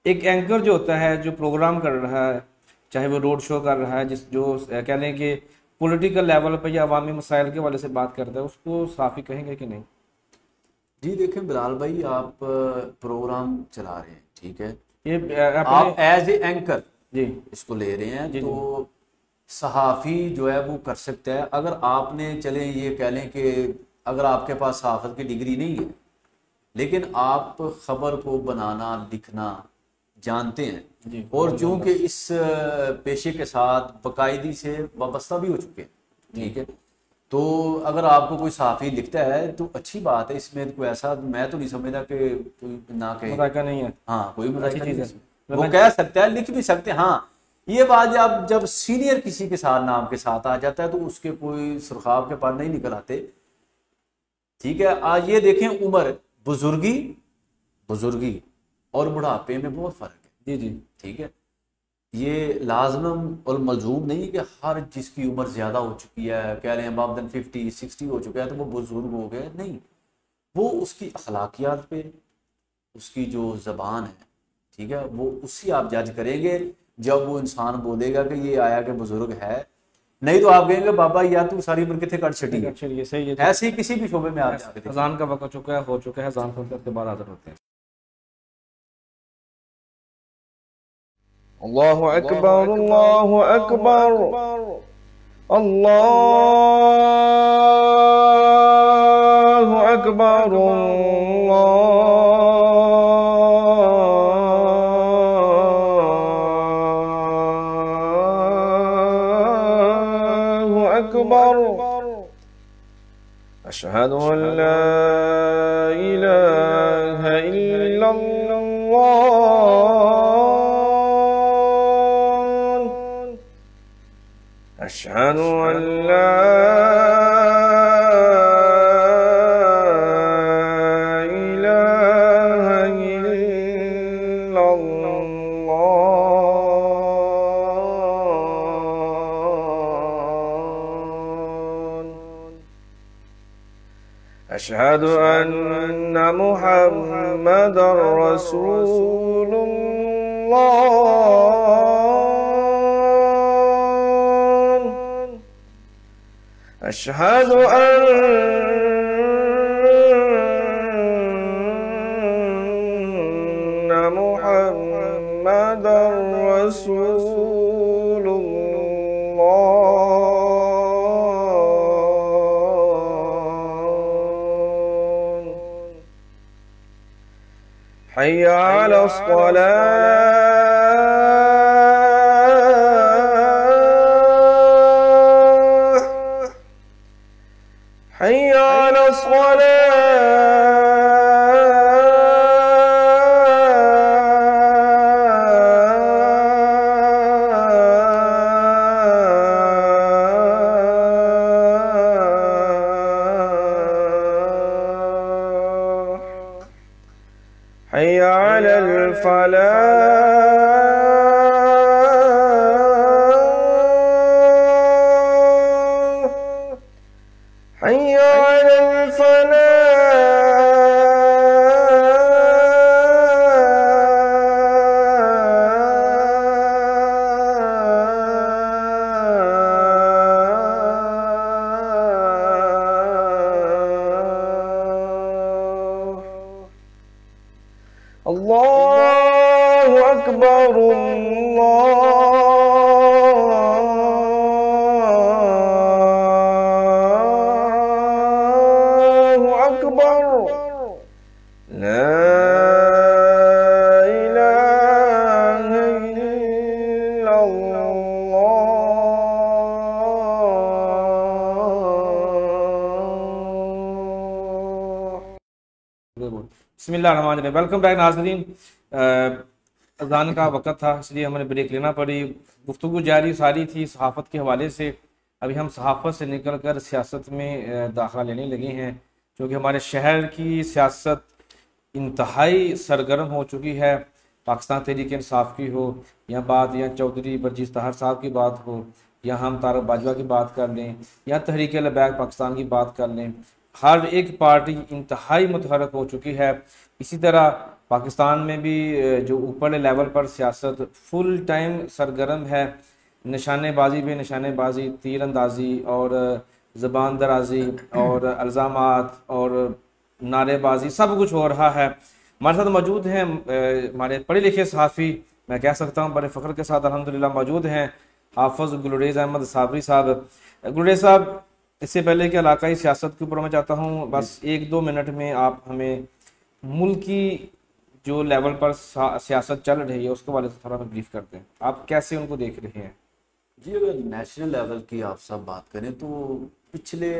एक एंकर जो होता है, जो प्रोग्राम कर रहा है, चाहे वो रोड शो कर रहा है, जिस जो कह लें कि पॉलिटिकल लेवल पर या अवामी मसाइल के वाले से बात करता है, उसको सहाफ़ी कहेंगे कि नहीं? जी देखें बिलाल भाई, आप प्रोग्राम चला रहे हैं, ठीक है, ये आप एज ए एंकर जी इसको ले रहे हैं, जी, तो सहाफ़ी जो है वो कर सकता है। अगर आपने चले ये कह लें कि अगर आपके पास सहाफ़त की डिग्री नहीं है, लेकिन आप खबर को बनाना लिखना जानते हैं, और चूंकि इस पेशे के साथ बाकायदी से वाबस्ता भी हो चुके हैं, ठीक है, तो अगर आपको कोई सहाफ़ी लिखता है तो अच्छी बात है, इसमें कोई ऐसा मैं तो नहीं समझता कि कोई ना कहे, मजाका नहीं है। हाँ कोई मजाका नहीं है, है। वो कह सकता है, लिख भी सकते हैं। हाँ ये बात जब सीनियर किसी के साथ नाम के साथ आ जाता है तो उसके कोई सुरखाब के पार नहीं निकल आते, ठीक है। आज ये देखें, उम्र बुजुर्गी और बुढ़ापे में बहुत फर्क है। जी जी, ठीक है, ये लाजमन और मलजूम नहीं कि हर जिसकी उम्र ज्यादा हो चुकी है, कह रहे हैं अबव देन 50-60 हो चुका है तो वो बुजुर्ग हो गए, नहीं, वो उसकी अखलाकियात पे, उसकी जो जबान है, ठीक है, वो उससे आप जज करेंगे। जब वो इंसान बोलेगा कि ये आया कि बुजुर्ग है, नहीं तो आप कहेंगे बाबा या तू सारी उम्र कितने कट छटी है। चलिए सही है। ऐसे ही किसी भी शोबे में आप जाके देखिए। अजान का वक्त हो चुका है, अजान सुनकर के बाद हाजिर होते हैं। अल्लाहु अकबर, अल्लाहु अकबर, अल्लाहु अकबर, अल्लाहु अकबर, अशहदु अन ला इलाहा इल्लल्लाह, अशहदु अन ला इलाहा इल्लल्लाह, अशहदु अन्ना मुहम्मदर रसूलुल्लाह, अशहदु अन्ना मुहम्मदर रसूलुल्लाह, हय्य अला अस्सलाह, हय्य अला अस्सलाह, हय्य अलल फलाह, हय्य अलल अल्लाहु अकबर, अल्लाहु अकबर, ला इलाहा इल्लल्लाह। बिस्मिल्लाहिर्रहमानिर्रहीम। वेलकम बैक नाज़रीन। अज़ान का वक़्त था इसलिए हमें ब्रेक लेना पड़ी। गुफ्तगू जारी सारी थी सहाफ़त के हवाले से। अभी हम सहाफ़त से निकल कर सियासत में दाखिला लेने लगे हैं, क्योंकि हमारे शहर की सियासत इंतहाई सरगर्म हो चुकी है। पाकिस्तान तहरीक इंसाफ की हो या बात, या चौधरी बरजीस ताहर साहब की बात हो, या हम तारक बाजवा की बात कर लें, या तहरीक लबैक पाकिस्तान की बात कर लें, हर एक पार्टी इंतहाई मुतहरक हो चुकी है। इसी तरह पाकिस्तान में भी जो ऊपर लेवल पर सियासत फुल टाइम सरगर्म है। निशानेबाजी पे निशानेबाजी, तीर अंदाजी और ज़बान दराजी और इल्ज़ामात और नारेबाजी सब कुछ हो रहा है। हमारे साथ मौजूद हैं हमारे पढ़े लिखे सहाफ़ी, मैं कह सकता हूँ बड़े फ़ख्र के साथ अल्हम्दुलिल्लाह मौजूद हैं हाफ़िज़ गुलरेज़ अहमद साबरी साहब। गुलरेज़ साहब, इससे पहले कि इलाकाई सियासत के ऊपर मैं चाहता हूँ बस 1-2 मिनट में आप हमें मुल्क की जो लेवल पर सियासत चल रही है उसके बारे में थोड़ा ब्रीफ करते हैं। आप कैसे उनको देख रहे हैं? जी, अगर नेशनल लेवल की आप सब बात करें तो पिछले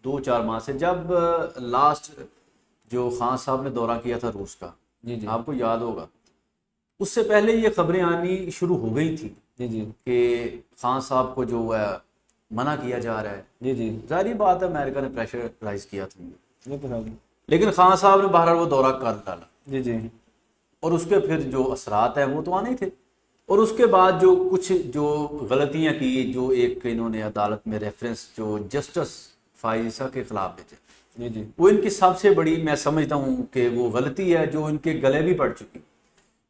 2-4 माह से, जब लास्ट जो खान साहब ने दौरा किया था रूस का, जी आपको याद होगा, उससे पहले ये खबरें आनी शुरू हो गई थी जी कि खान साहब को जो है मना किया जा रहा है। जी जाहिर बात है अमेरिका ने प्रेशराइज किया था, ये तो है। लेकिन खान साहब ने बहरहाल वो दौरा कर डाला जी और उसके फिर जो असरात हैं वो तो आने ही थे। और उसके बाद जो कुछ जो गलतियां की, जो एक इन्होंने अदालत में रेफरेंस जो जस्टिस फाइजा के खिलाफ भेजे, जी वो इनकी सबसे बड़ी मैं समझता हूँ कि वो गलती है जो इनके गले भी पड़ चुकी।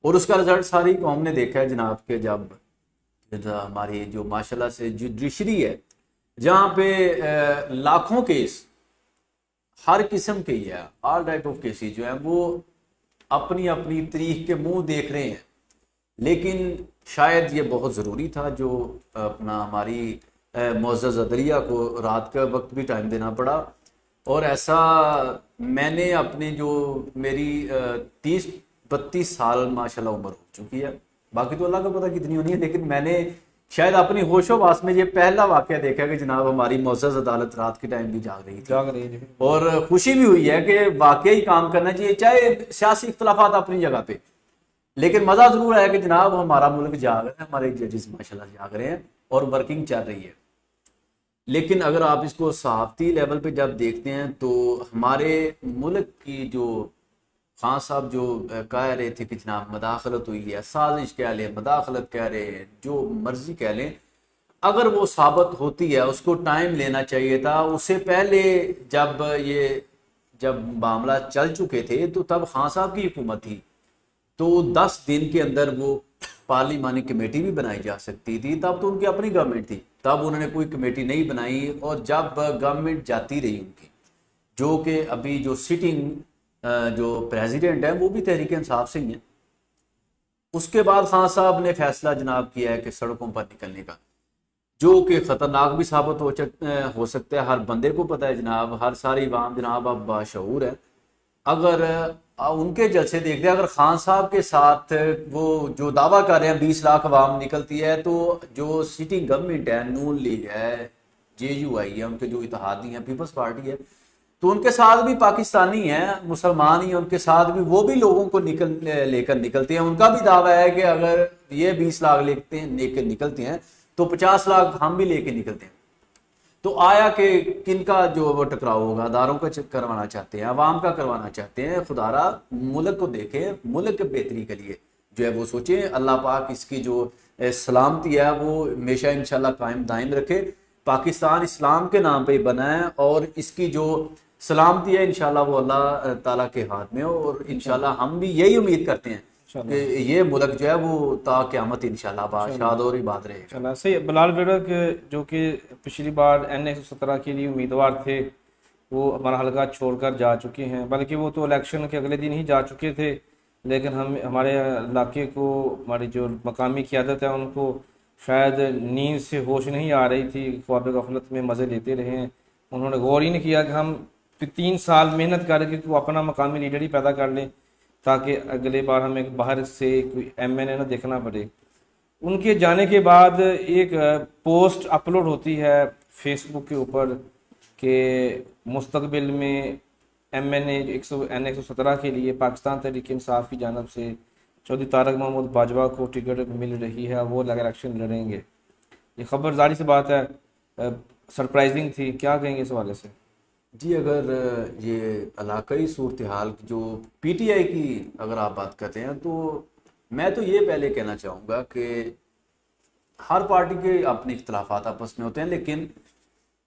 और उसका रिजल्ट सारी कौम ने देखा है जनाब के, जब हमारी जो माशाल्लाह से जुडिशरी है, जहाँ पे लाखों केस हर किस्म के ही है, ऑल टाइप ऑफ केसेस जो हैं वो अपनी अपनी तारीख के मुंह देख रहे हैं। लेकिन शायद ये बहुत ज़रूरी था जो अपना हमारी मुअज़्ज़ज़ अदलिया को रात का वक्त भी टाइम देना पड़ा। और ऐसा मैंने अपने जो मेरी 30-32 साल माशाल्लाह उम्र हो चुकी है, बाकी तो अल्लाह का पता कितनी होनी है, लेकिन मैंने शायद अपनी होशोवास में ये पहला वाक़या देखा कि जनाब हमारी मुअज़्ज़ज़ अदालत रात के टाइम भी जाग रही थी। और खुशी भी हुई है कि वाकई काम करना चाहिए, चाहे सियासी इख्तलाफात अपनी जगह पे, लेकिन मज़ा ज़रूर है कि जनाब हमारा मुल्क जाग रहा है, हमारे जजेस माशाल्लाह जाग रहे हैं और वर्किंग चल रही है। लेकिन अगर आप इसको सहाफ़ती लेवल पे जब देखते हैं तो हमारे मुल्क की जो खान साहब जो कह रहे थे कि जनाब मदाखलत हुई है, साजिश कह लें, मदाखलत कह रहे हैं, जो मर्जी कह लें, अगर वो साबित होती है उसको टाइम लेना चाहिए था। उससे पहले जब मामला चल चुके थे तो तब खान साहब की हुकूमत थी, तो 10 दिन के अंदर वो पार्लिमानी कमेटी भी बनाई जा सकती थी। तब तो उनकी अपनी गवर्नमेंट थी, तब उन्होंने कोई कमेटी नहीं बनाई। और जब गवर्नमेंट जाती रही उनकी, जो कि अभी जो सिटिंग जो प्रेसिडेंट है वो भी तहरीक इंसाफ से ही है, उसके बाद खान साहब ने फैसला जनाब किया है कि सड़कों पर निकलने का, जो कि ख़तरनाक भी साबित हो सकता है। हर बंदे को पता है जनाब, हर सारी अवाम जनाब अब बाशऊर है। अगर उनके जलसे देखते हैं, अगर खान साहब के साथ वो जो दावा कर रहे हैं 20 लाख अवाम निकलती है, तो जो सिटिंग गवर्नमेंट है, नून लीग है, JUI है, उनके जो इत्तेहादी हैं, पीपल्स पार्टी है, तो उनके साथ भी पाकिस्तानी हैं, मुसलमान ही, उनके साथ भी वो भी लोगों को लेकर निकलते हैं। उनका भी दावा है कि अगर ये 20 लाख लेकर निकलते हैं तो 50 लाख हम भी लेके निकलते हैं। तो आया कि किनका जो वो टकराव होगा, अदारों का करवाना चाहते हैं, अवाम का करवाना चाहते हैं। खुदारा मुल्क को देखें, मुल्क के बेहतरी के लिए जो है वो सोचें। अल्लाह पाक इसकी जो सलामती है वो हमेशा इंशाल्लाह कायम दायम रखे। पाकिस्तान इस्लाम के नाम पे बना है और इसकी जो सलामती है इंशाल्लाह वो अल्लाह ताला के हाथ में हो। और इंशाल्लाह हम भी यही उम्मीद करते हैं कि ये मुल्क जो है वो ता क़यामत इंशाल्लाह बादशाह और इबाद रहे। चला सही। बिलाल बेड़क जो कि पिछली बार NA-117 के लिए उम्मीदवार थे, वो हमारा हल्का छोड़कर जा चुके हैं, बल्कि वो तो इलेक्शन के अगले दिन ही जा चुके थे। लेकिन हम हमारे इलाके को, हमारी जो मकामी क़यादत है उनको शायद नींद से होश नहीं आ रही थी, ख्वाब गफलत में मज़े लेते रहे हैं। उन्होंने गौर ही नहीं किया कि हम 3 साल मेहनत करके वो अपना मकामी लीडर ही पैदा कर लें, ताकि अगले बार हमें बाहर से कोई MNA ना देखना पड़े। उनके जाने के बाद एक पोस्ट अपलोड होती है फेसबुक के ऊपर कि मुस्तकबिल में MNA NA-117 के लिए पाकिस्तान तहरीक-ए-इंसाफ की जानब से चौधरी तारक महमूद बाजवा को टिकट मिल रही है, वो इलेक्शन लड़ेंगे। ये खबर जारी सी बात है सरप्राइजिंग थी, क्या कहेंगे इस हवाले से? जी, अगर ये इलाकाई सूरत हाल जो PTI की अगर आप बात करते हैं तो मैं तो ये पहले कहना चाहूँगा कि हर पार्टी के अपने इख्तलाफात आपस में होते हैं, लेकिन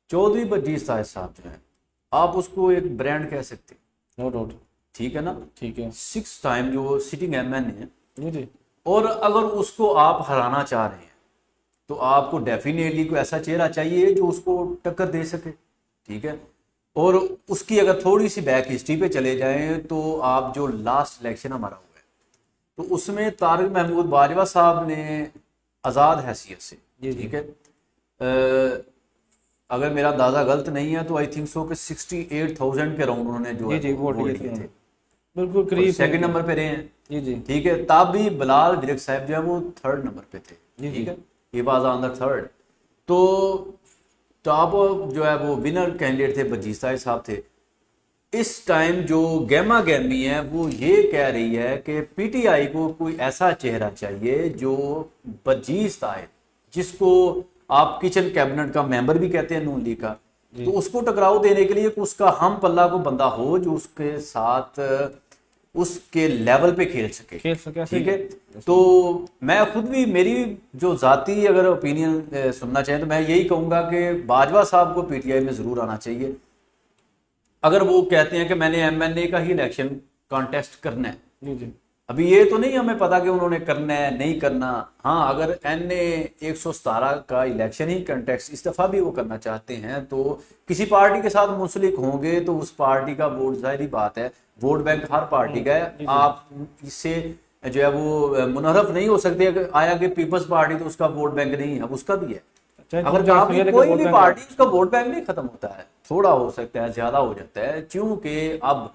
चौधरी बजीज ताहिर साहब जो हैं आप उसको एक ब्रांड कह सकते हैं, नो डाउट, ठीक है ना? ठीक है। 6 टाइम जो सिटिंग MNA है जी जी। और अगर उसको आप हराना चाह रहे हैं तो आपको डेफिनेटली कोई ऐसा चेहरा चाहिए जो उसको टक्कर दे सके, ठीक है? और उसकी अगर थोड़ी सी बैक हिस्ट्री पे चले जाएं तो आप जो लास्ट इलेक्शन हमारा हुआ है तो उसमें तारक महमूद बाजवा साहब ने आज़ाद हैसियत से, ठीक है, अगर मेरा अंदाज़ा गलत नहीं है तो आई थिंक सो कि 68,000 के राउंड उन्होंने जो है वोट लिए थे, बिल्कुल करीब सेकंड नंबर पे रहे हैं। जी जी, ठीक है, तब भी बिलाल विरक साहब जो है वो 3rd नंबर पे थे, ठीक है, ये वाज ऑन द 3rd। तो टॉप जो है वो विनर कैंडिडेट थे बजीज ताहिर साहब थे। इस टाइम जो गैमा गैमी है वो ये कह रही है कि PTI को कोई ऐसा चेहरा चाहिए जो बजीज ताहिर, जिसको आप किचन कैबिनेट का मेंबर भी कहते हैं नून लीग का, तो उसको टकराव देने के लिए उसका हम पल्ला को बंदा हो जो उसके साथ उसके लेवल पे खेल सके, ठीक है। तो मैं खुद भी, मेरी जो जाती अगर ओपिनियन सुनना चाहें तो मैं यही कहूंगा कि बाजवा साहब को PTI में जरूर आना चाहिए। अगर वो कहते हैं कि मैंने MNA का ही इलेक्शन कॉन्टेस्ट करना है, जी जी, अभी ये तो नहीं हमें पता कि उन्होंने करना है नहीं करना। हाँ, अगर NA-117 का इलेक्शन ही कंटेक्स्ट इस दफ़ा भी वो करना चाहते हैं तो किसी पार्टी के साथ मुंसलिक होंगे तो उस पार्टी का वोट, जाहिर बात है वोट बैंक हर पार्टी का है, आप इससे जो है वो मुनहरफ नहीं हो सकते। आया कि पीपल्स पार्टी तो उसका वोट बैंक नहीं है, अब उसका भी है। अगर कोई भी पार्टी उसका वोट बैंक नहीं खत्म होता है, थोड़ा हो सकता है, ज्यादा हो जाता है, क्योंकि अब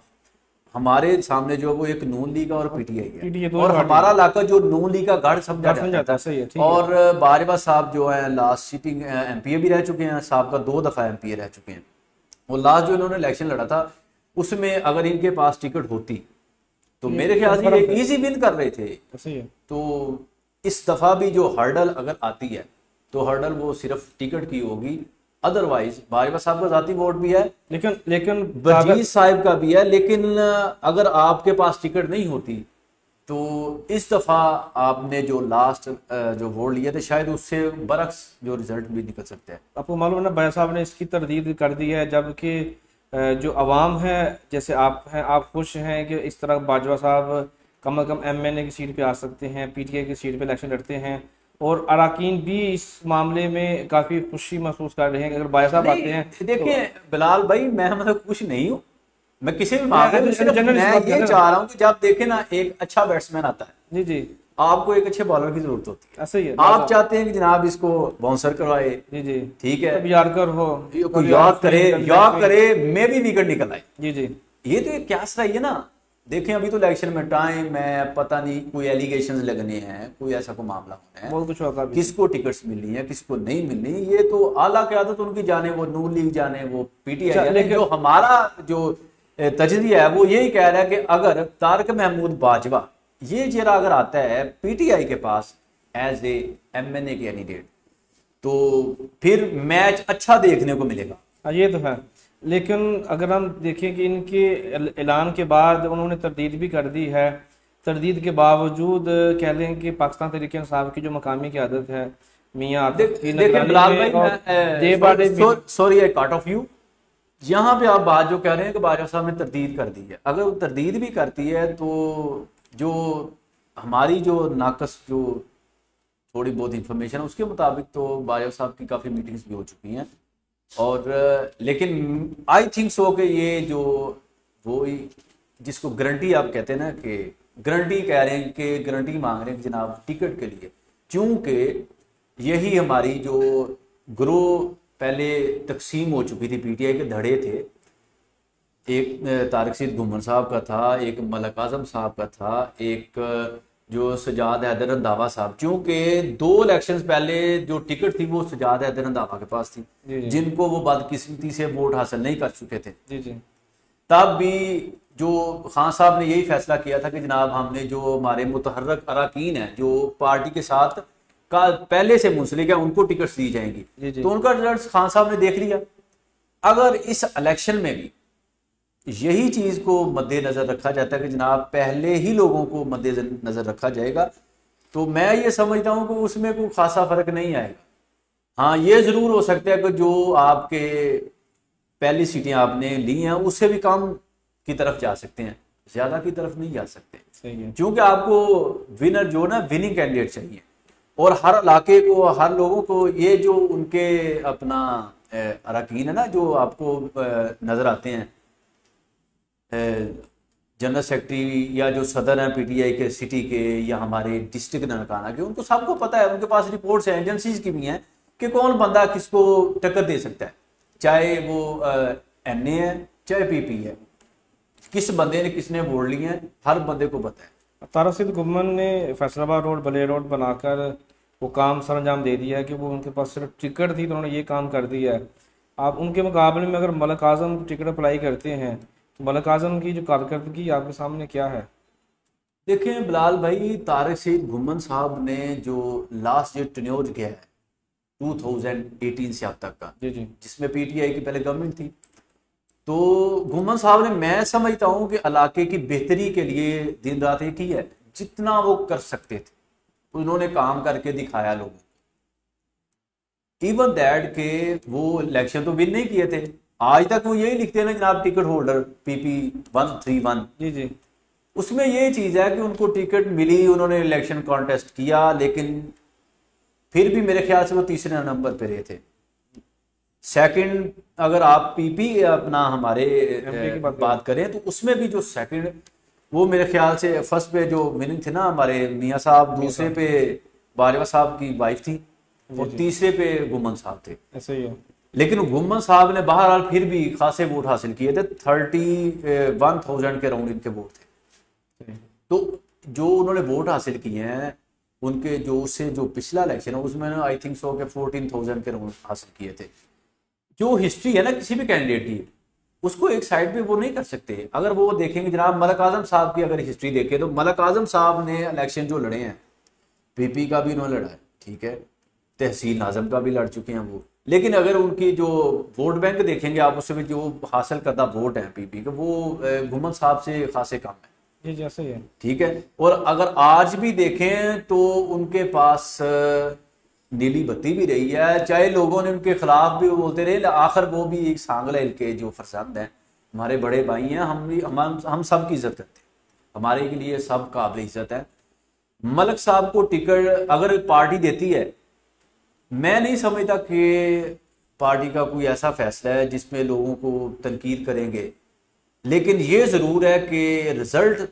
हमारे सामने जो वो एक नून लीग और PTI है और हमारा इलाका जो नून लीग का गढ़ समझा जाता है। और बाजवा साहब जो है लास्ट सिटिंग MPA भी रह चुके हैं, साहब का 2 दफा MPA रह चुके हैं। वो लास्ट जो इन्होंने इलेक्शन लड़ा था उसमें अगर इनके पास टिकट होती तो मेरे ख्याल से ये इजी विन कर रहे थे। तो इस दफा भी जो हर्डल अगर आती है तो हर्डल वो सिर्फ टिकट की होगी, अदरवाइज बाजवा साहब का जाती वोट भी है, लेकिन बजीज साहब का भी है। लेकिन अगर आपके पास टिकट नहीं होती तो इस दफा आपने जो लास्ट जो वोट लिए थे शायद उससे बरक्स जो रिजल्ट भी निकल सकते हैं। आपको मालूम है ना, बाजवा साहब ने इसकी तरदीद कर दी है, जबकि जो अवाम है, जैसे आप हैं, आप खुश हैं कि इस तरह बाजवा साहब कम से कम MNA की सीट पे आ सकते हैं, PTI की सीट पे इलेक्शन लड़ते हैं, और अराकीन भी इस मामले में काफी खुशी महसूस कर रहे हैं अगर बाजवा साहब आते हैं। देखिए बिलाल भाई, मैं मतलब खुश नहीं हूँ, मैं किसी भी मामले में सिर्फ मैं ये चाह रहा हूँ कि जब देखे ना एक अच्छा बैट्समैन आता है, जी जी, आपको एक अच्छे बॉलर की जरूरत होती है। ऐसा ही है, आप चाहते हैं कि जनाब इसको बाउंसर करवाए, जी जी, ठीक है, यार्कर हो, यार्क करे, मे भी विकेट निकल आए, जी जी, ये तो एक क्या सही है ना। देखें अभी तो इलेक्शन में टाइम है, पता नहीं कोई एलिगेशंस लगने हैं, कोई ऐसा कोई मामला होना है, बहुत कुछ होगा, किसको टिकट्स मिलनी है किसको नहीं मिलनी, ये तो आला क़यादत उनकी जाने, वो नून लीग जाने, वो PTI जाने। जो हमारा जो तजरिया है वो यही कह रहा है कि अगर तारक महमूद बाजवा ये चेहरा अगर आता है PTI के पास एज ए MNA कैंडिडेट तो फिर मैच अच्छा देखने को मिलेगा। हाँ, ये तो है। लेकिन अगर हम देखें कि इनके ऐलान के बाद उन्होंने तरदीद भी कर दी है, तरदीद के बावजूद कह लें कि पाकिस्तान तहरीक इंसाफ की जो मकामी क़यादत है मियां आतिफ की देखिए बिलाल निगरानी में भाई, sorry I cut off you, यहाँ पे आप बात जो कह रहे हैं कि बाजवा साहब ने तरदीद कर दी है, अगर वो तरदीद भी करती है तो जो हमारी जो नाकस जो थोड़ी बहुत इंफॉर्मेशन है उसके मुताबिक तो बाजवा साहब की काफ़ी मीटिंग्स भी हो चुकी हैं, और लेकिन आई थिंक सो कि ये जो वो जिसको गारंटी आप कहते हैं ना, कि गारंटी कह रहे हैं कि गारंटी मांग रहे हैं कि जनाब टिकट के लिए, चूँकि यही हमारी जो ग्रोह पहले तकसीम हो चुकी थी, पीटीआई के धड़े थे, एक तारिक सईद घुमन साहब का था, एक मलक आजम साहब का था, एक जो सजाद हैदर रंधावा साहब, क्योंकि 2 इलेक्शंस पहले जो टिकट थी वो सजाद हैदर रंधावा के पास थी, जिनको वो बदकिस्मती से वोट हासिल नहीं कर चुके थे। तब भी जो खान साहब ने यही फैसला किया था कि जनाब हमने जो हमारे मुतहर्रक अरकान हैं जो पार्टी के साथ का पहले से मुंसलिक है उनको टिकट्स दी जाएंगी, तो उनका रिजल्ट खान साहब ने देख लिया। अगर इस इलेक्शन में भी यही चीज को मद्देनजर रखा जाता है कि जनाब पहले ही लोगों को मद्देनजर रखा जाएगा, तो मैं ये समझता हूं कि उसमें कोई खासा फर्क नहीं आएगा। हाँ, ये जरूर हो सकता है कि जो आपके पहली सीटें आपने ली हैं उससे भी कम की तरफ जा सकते हैं, ज्यादा की तरफ नहीं जा सकते, क्योंकि आपको विनर जो ना विनिंग कैंडिडेट चाहिए, और हर इलाके को हर लोगों को ये जो उनके अपना अरकान है ना जो आपको नजर आते हैं, जनरल सेक्रेटरी या जो सदर हैं पीटीआई के सिटी के या हमारे डिस्ट्रिक्ट ननकाना के, उनको सबको पता है, उनके पास रिपोर्ट्स हैं एजेंसीज की भी हैं कि कौन बंदा किसको टक्कर दे सकता है, चाहे वो एनए है चाहे पीपी है, किस बंदे ने किसने वोट लिए हैं हर बंदे को पता है। तारिक सईद घुमन ने फैसलाबाद रोड बले रोड बनाकर वो काम सर अंजाम दे दिया है कि वो उनके पास सिर्फ टिकट थी तो उन्होंने ये काम कर दिया है। आप उनके मुकाबले में अगर मलक आजम टिकट अप्लाई करते हैं तो मलक आजम की जो कारकर्दगी आपके सामने क्या है? देखें बिलाल भाई, तारिक सईद घुमन साहब ने जो लास्ट जो टेन्योर किया है 2018 से अब तक का, जिसमें पीटीआई की पहले गवर्नमेंट थी, तो घुमन साहब ने, मैं समझता हूं कि इलाके की बेहतरी के लिए दिन रात एक ही है, जितना वो कर सकते थे उन्होंने काम करके दिखाया लोगों को। इवन दैट के वो इलेक्शन तो विन नहीं किए थे, आज तक वो यही लिखते हैं ना जनाब टिकट होल्डर PP 131, उसमें ये चीज है कि उनको टिकट मिली, उन्होंने इलेक्शन कॉन्टेस्ट किया, लेकिन फिर भी मेरे ख्याल से वो 3रे नंबर पे रहे थे। सेकंड अगर आप PP अपना हमारे बात करें तो उसमें भी जो सेकंड, वो मेरे ख्याल से फर्स्ट पे जो विनिंग थे ना हमारे मियाँ साहब, दूसरे पे बाजवा साहब की वाइफ थी, और तीसरे पे घुमन साहब थे। ऐसा ही है। लेकिन घुमन साहब ने बहरहाल फिर भी खासे वोट हासिल किए थे, 31,000 के राउंड इनके वोट थे। तो जो उन्होंने वोट हासिल किए हैं उनके जो उससे जो पिछला इलेक्शन है उसमें आई थिंक सो के 14,000 के राउंड हासिल किए थे। जो हिस्ट्री है ना किसी भी कैंडिडेट की, उसको एक साइड पे वो नहीं कर सकते। अगर वो देखेंगे जनाब मलक आजम साहब की अगर हिस्ट्री देखें तो मलक आजम साहब ने इलेक्शन जो लड़े हैं, PP का भी उन्होंने लड़ा है, ठीक है, तहसील नाज़म का भी लड़ चुके हैं वो, लेकिन अगर उनकी जो वोट बैंक देखेंगे आप, उसमें जो हासिल करदा वोट है PP का, वो घुमन साहब से खासे कम है। जी जैसे ही है, ठीक है। और अगर आज भी देखें तो उनके पास नीली बत्ती भी रही है, चाहे लोगों ने उनके खिलाफ भी बोलते रहे, आखिर वो भी एक सांगला के जो फरजंद हैं, हमारे बड़े भाई हैं, हम सब की इज्जत करते हैं, हमारे के लिए सब काबिल इज्जत है। मलक साहब को टिकट अगर पार्टी देती है, मैं नहीं समझता कि पार्टी का कोई ऐसा फैसला है जिसमें लोगों को तनकीद करेंगे, लेकिन ये जरूर है कि रिजल्ट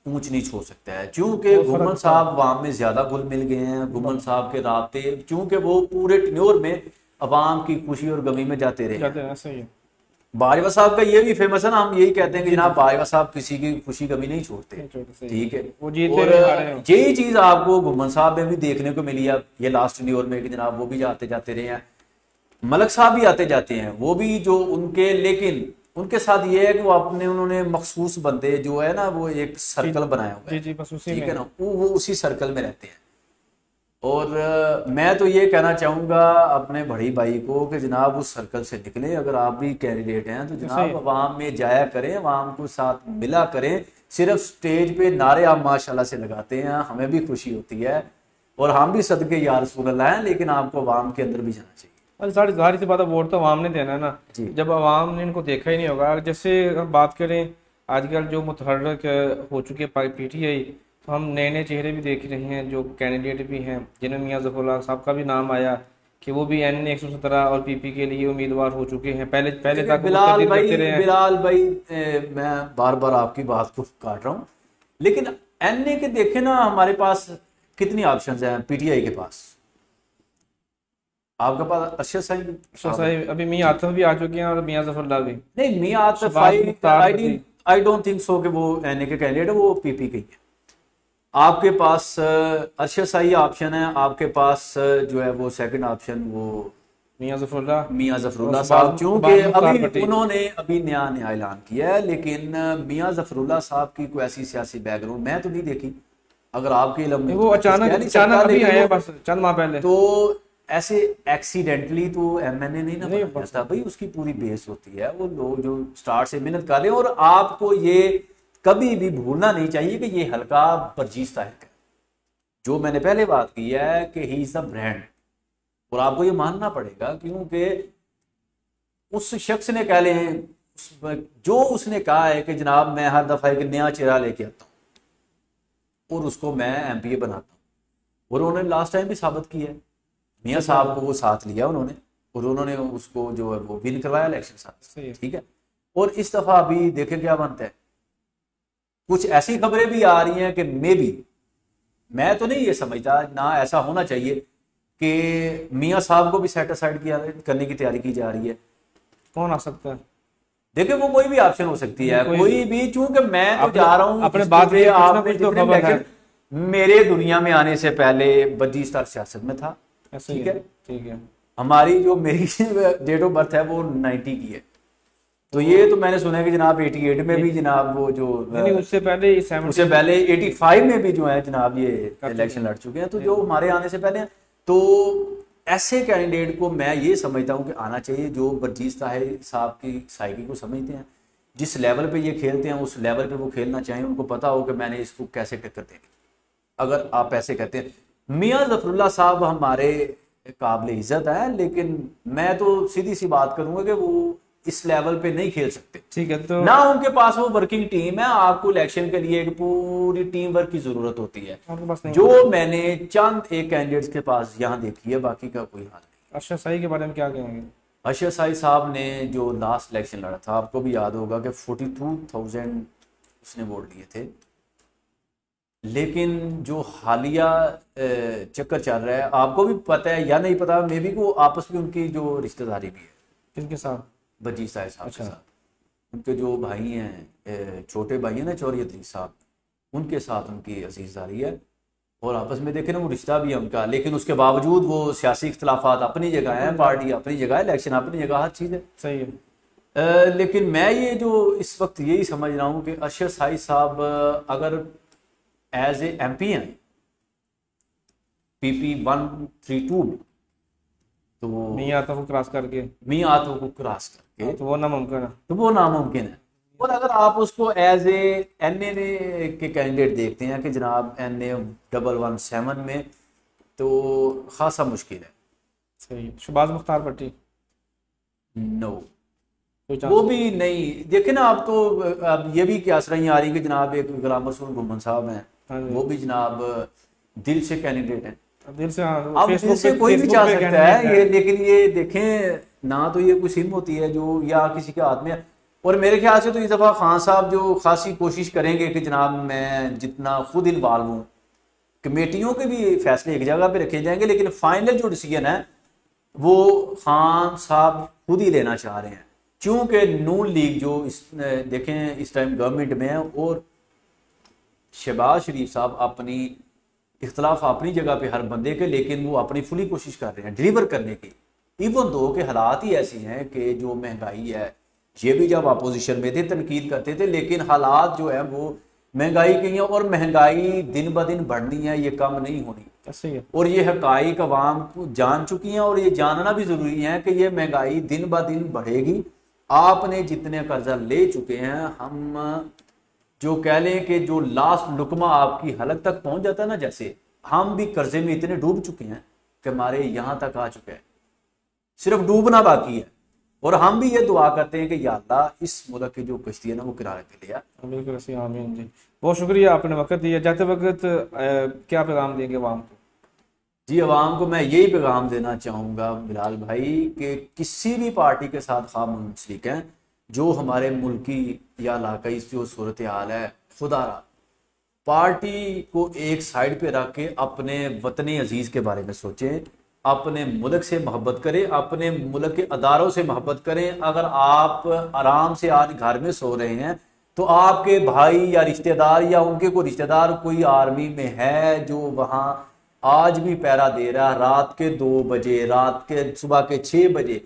ऊंच नीच हो सकता है, क्योंकि घुमन साहब अवाम में ज्यादा घुल मिल गए हैं। घुमन साहब के राब्ते, क्योंकि वो पूरे टेन्योर में अवाम की खुशी और गमी में जाते रहे। बाजवा साहब का ये भी फेमस है ना, हम यही कहते हैं कि जनाब बाजवा साहब किसी की खुशी गमी नहीं छोड़ते, ठीक है। और यही चीज आपको घुमन साहब में भी देखने को मिली है ये लास्ट टेन्योर में, कि जनाब वो भी आते जाते रहे हैं, मलक साहब भी आते जाते हैं, वो भी जो उनके, लेकिन उनके साथ ये है कि वो अपने उन्होंने मखसूस बंदे जो है ना, वो एक सर्कल बनाया हुआ है, ठीक है ना, वो उसी सर्कल में रहते हैं। और मैं तो ये कहना चाहूँगा अपने बड़ी भाई को कि जनाब उस सर्कल से निकलें। अगर आप भी कैंडिडेट हैं तो जनाब अवाम में जाया करें, अवाम को साथ मिला करें। सिर्फ स्टेज पे नारे आप माशाल्लाह से लगाते हैं, हमें भी खुशी होती है और हम भी सदके या रसूल अल्लाह हैं, लेकिन आपको अवाम के अंदर भी जाना चाहिए। और सारी जाहिर सी बात है, वोट तो अवाम ने देना है ना। जी। जब अवाम ने इनको देखा ही नहीं होगा, जैसे हम बात करें आजकल जो मुतहर्रिक हो चुके पीटीआई, तो हम नए नए चेहरे भी देख रहे हैं जो कैंडिडेट भी हैं, जिनमें मियां ज़फ़रुल्लाह साहब का भी नाम आया कि वो भी NA 117 और PP के लिए उम्मीदवार हो चुके हैं। पहले तक बिलाल भाई मैं बार बार आपकी बात को काट रहा हूँ, लेकिन NA के देखे ना, हमारे पास कितनी ऑप्शंस हैं PTI के पास। आपके पास अरशद साहिब, अभी मियां आतिफ भी आ चुके हैं और मियां ज़फ़रुल्लाह भी। नहीं, मियां Atif I don't think so कि वो NA के कैंडिडेट है, वो PP के ही है। आपके पास अरशद साही ऑप्शन है, आपके पास जो है वो सेकंड ऑप्शन वो मियां ज़फ़रुल्लाह साहब, चूंकि अभी उन्होंने अभी नया ऐलान किया है, लेकिन मियां ज़फ़रुल्लाह साहब की कोई ऐसी सियासी बैकग्राउंड मैं तो नहीं देखी। अगर आपके इल्म में वो अचानक अभी आए बस चंद माह पहले, तो ऐसे एक्सीडेंटली तो MNA नहीं ना बनता भाई, उसकी पूरी बेस होती है। वो लोग जो स्टार्ट से मेहनत कर रहे हैं, और आपको ये कभी भी भूलना नहीं चाहिए कि ये हल्का बर्जीस ताहिर है। जो मैंने पहले बात की है कि ही इज द ब्रांड, और आपको ये मानना पड़ेगा, क्योंकि उस शख्स ने कह लें जो उसने कहा है कि जनाब मैं हर दफा एक नया चेहरा लेके आता हूँ और उसको मैं MPA बनाता हूँ, और उन्होंने लास्ट टाइम भी साबित किया है। मियां साहब को वो साथ लिया उन्होंने, और उन्होंने उसको जो है वो विन करवाया इलेक्शन साथ, ठीक है। और इस दफा अभी देखें क्या बनता है। कुछ ऐसी खबरें भी आ रही हैं कि मे बी, मैं तो नहीं ये समझता, ना ऐसा होना चाहिए कि मियां साहब को भी सेट असाइड करने की तैयारी की जा रही है। कौन आ सकता है? देखिए वो कोई भी ऑप्शन हो सकती है, कोई भी, चूंकि मैं तो जा रहा हूँ अपने बात में, आपने तो खबर है मेरे दुनिया में आने से पहले बजीज तक सियासत में था, ठीक है। हमारी जो मेरी डेट ऑफ बर्थ है वो 90 की है, तो ये तो मैंने सुना है कि जनाब 88 में भी जनाब वो जो उससे पहले 85 में भी जो है जनाब ये इलेक्शन लड़ चुके हैं, तो जो हमारे आने से पहले। तो ऐसे कैंडिडेट को मैं ये समझता हूँ कि आना चाहिए जो बर्जीज ताहिर साहब की साइकी को समझते हैं, जिस लेवल पे ये खेलते हैं उस लेवल पे वो खेलना चाहिए, उनको पता हो कि मैंने इसको कैसे टक्कर देनी। अगर आप ऐसे कहते हैं, मियां ज़फ़रुल्लाह साहब हमारे काबिल इज्जत है, लेकिन मैं तो सीधी सी बात करूंगा कि वो इस लेवल पे नहीं खेल सकते, ठीक है। तो ना उनके पास वो वर्किंग टीम है। आपको इलेक्शन के लिए एक पूरी टीम वर्क की जरूरत होती है, जो मैंने चंद एक कैंडिडेट्स के पास यहाँ देखी है, बाकी का कोई हाल नहीं। अरशद साही के बारे में क्या कहेंगे? अरशद साही साहब ने जो लास्ट इलेक्शन लड़ा था, आपको भी याद होगा कि 42,000 उसने वोट लिए थे, लेकिन जो हालिया चक्कर चल रहा है, आपको भी पता है या नहीं पता, मे बी को आपस में उनकी जो रिश्तेदारी भी है। किसके साथ? बजीज साहब के साथ। उनके जो भाई हैं, छोटे भाई हैं ना चौधरी अदरीस साहब, उनके साथ उनकी अजीजदारी है, और आपस में देखे ना वो रिश्ता भी है उनका। लेकिन उसके बावजूद वो सियासी इख्तलाफात अपनी जगह है, पार्टी अपनी जगह, इलेक्शन अपनी जगह, हर चीज़ है सही है। लेकिन मैं ये जो इस वक्त यही समझ रहा हूँ कि अरशद साही साहब अगर एज ए MP हैं PP 132 में, तो मियां आतिफ को क्रॉस करके तो वो नामुमकिन है, तो वो नामुमकिन है। और अगर आप उसको एज ए NA के कैंडिडेट देखते हैं कि जनाब NA 117 में, तो खासा मुश्किल है। सही। शहबाज मुख्तार भट्टी? नो, वो भी नहीं। देखे ना आप, तो अब ये भी क्या रही आ रही कि जनाब एक गुलाम रसूल घुम्मन साहब हैं, वो भी जनाब दिल से कैंडिडेट हैं। दिल से, अब दिल से कोई भी चाह सकता है ये, लेकिन ये देखें ना, तो ये कोई सिम होती है जो या किसी के हाथ में। और मेरे ख्याल से तो इस दफ़ा खान साहब जो खासी कोशिश करेंगे कि जनाब मैं जितना खुद इन्वॉल्व हूँ, कमेटियों के भी फैसले एक जगह पे रखे जाएंगे, लेकिन फाइनल जो डिसीजन है वो खान साहब खुद ही लेना चाह रहे हैं, क्योंकि नून लीग जो देखें इस टाइम गवर्नमेंट में है, और शहबाज शरीफ साहब अपनी इख्तलाफ अपनी जगह पे हर बंदे के, लेकिन वो अपनी फुली कोशिश कर रहे हैं डिलीवर करने की। इवन दो के हालात ही ऐसी हैं कि जो महंगाई है, ये भी जब अपोजिशन में थे तनकीद करते थे, लेकिन हालात जो है वो महंगाई की हैं, और महंगाई दिन ब दिन बढ़नी है, ये कम नहीं होनी। सही है। और ये हकाइक अवाम को जान चुकी हैं और ये जानना भी ज़रूरी है कि ये महंगाई दिन ब दिन बढ़ेगी। आपने जितने कर्जा ले चुके हैं, हम जो कह लें कि जो लास्ट लुकमा आपकी हलक तक पहुंच जाता है ना, जैसे हम भी कर्जे में इतने डूब चुके हैं कि हमारे यहाँ तक आ चुके हैं, सिर्फ डूबना बाकी है। और हम भी ये दुआ करते हैं कि या अल्लाह इस मुल्क की जो कश्ती है ना वो किनारे पे ले आ। बिल्कुल सही, आमीन जी। बहुत शुक्रिया, आपने वक्त दिया। जाते वक्त क्या पैगाम देंगे आवाम को? जी, अवाम को मैं यही पैगाम देना चाहूँगा बिलाल भाई कि किसी भी पार्टी के साथ खाम मुंसलिक हैं, जो हमारे मुल्की या इलाकाई जो सूरत हाल है, खुदारा पार्टी को एक साइड पे रख के अपने वतनी अजीज़ के बारे में सोचें, अपने मुल्क से मोहब्बत करें, अपने मुल्क के अदारों से मोहब्बत करें। अगर आप आराम से आज घर में सो रहे हैं तो आपके भाई या रिश्तेदार या उनके कोई रिश्तेदार कोई आर्मी में है जो वहाँ आज भी पहरा दे रहा है, रात के 2 बजे, रात के सुबह के 6 बजे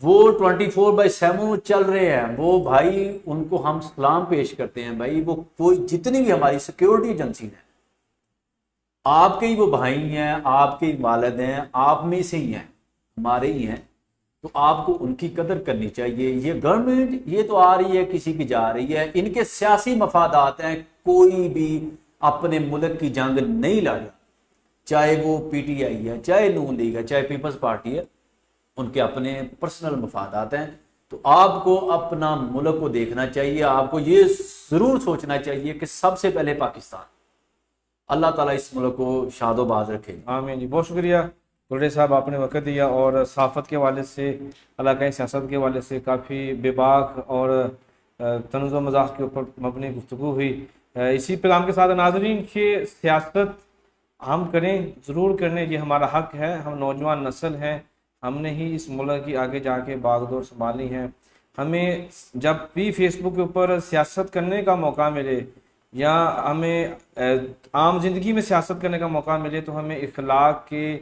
वो 24/7 चल रहे हैं। वो भाई उनको हम सलाम पेश करते हैं। भाई वो कोई जितनी भी हमारी सिक्योरिटी एजेंसी है, आपके ही वो भाई हैं, आपके ही वालिद हैं, आप में से ही हैं, हमारे ही हैं, तो आपको उनकी कदर करनी चाहिए। ये गवर्नमेंट ये तो आ रही है, किसी की जा रही है, इनके सियासी मफादात हैं। कोई भी अपने मुल्क की जंग नहीं लड़ रहा, चाहे वो PTI है, चाहे नून लीग है, चाहे पीपल्स पार्टी है, उनके अपने पर्सनल मफादात हैं। तो आपको अपना मुल्क को देखना चाहिए। आपको ये जरूर सोचना चाहिए कि सबसे पहले पाकिस्तान। अल्लाह ताला इस मुल्क को शादोबाज रखे। आमीन जी। बहुत शुक्रिया गुलरे साहब, आपने वक्त दिया और सहाफ़त के हवाले से, इलाकाई सियासत के हवाले से काफ़ी बेबाक और तनुज़ व मज़ाक के ऊपर मबनी गुफ्तगू हुई। इसी पैगाम के साथ नाज़रीन के सियासत हम करें, ज़रूर करने, ये हमारा हक है। हम नौजवान नस्ल हैं, हमने ही इस मुल्क की आगे जाके बागडोर संभालनी है। हमें जब भी फेसबुक के ऊपर सियासत करने का मौका मिले या हमें आम जिंदगी में सियासत करने का मौका मिले तो हमें इखलाक के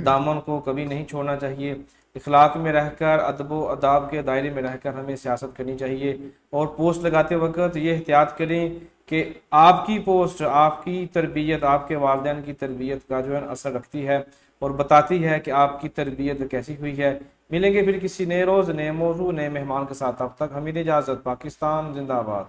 दामन को कभी नहीं छोड़ना चाहिए। इखलाक में रहकर, अदब व अदाब के दायरे में रहकर हमें सियासत करनी चाहिए। और पोस्ट लगाते वक्त ये एहतियात करें कि आपकी पोस्ट, आपकी तरबियत, आपके वालिदैन की तरबियत का जो है असर रखती है और बताती है कि आपकी तरबियत कैसी हुई है। मिलेंगे फिर किसी नए रोज़, नए मौजू, नए मेहमान के साथ। तब तक हमें इजाज़त। पाकिस्तान जिंदाबाद।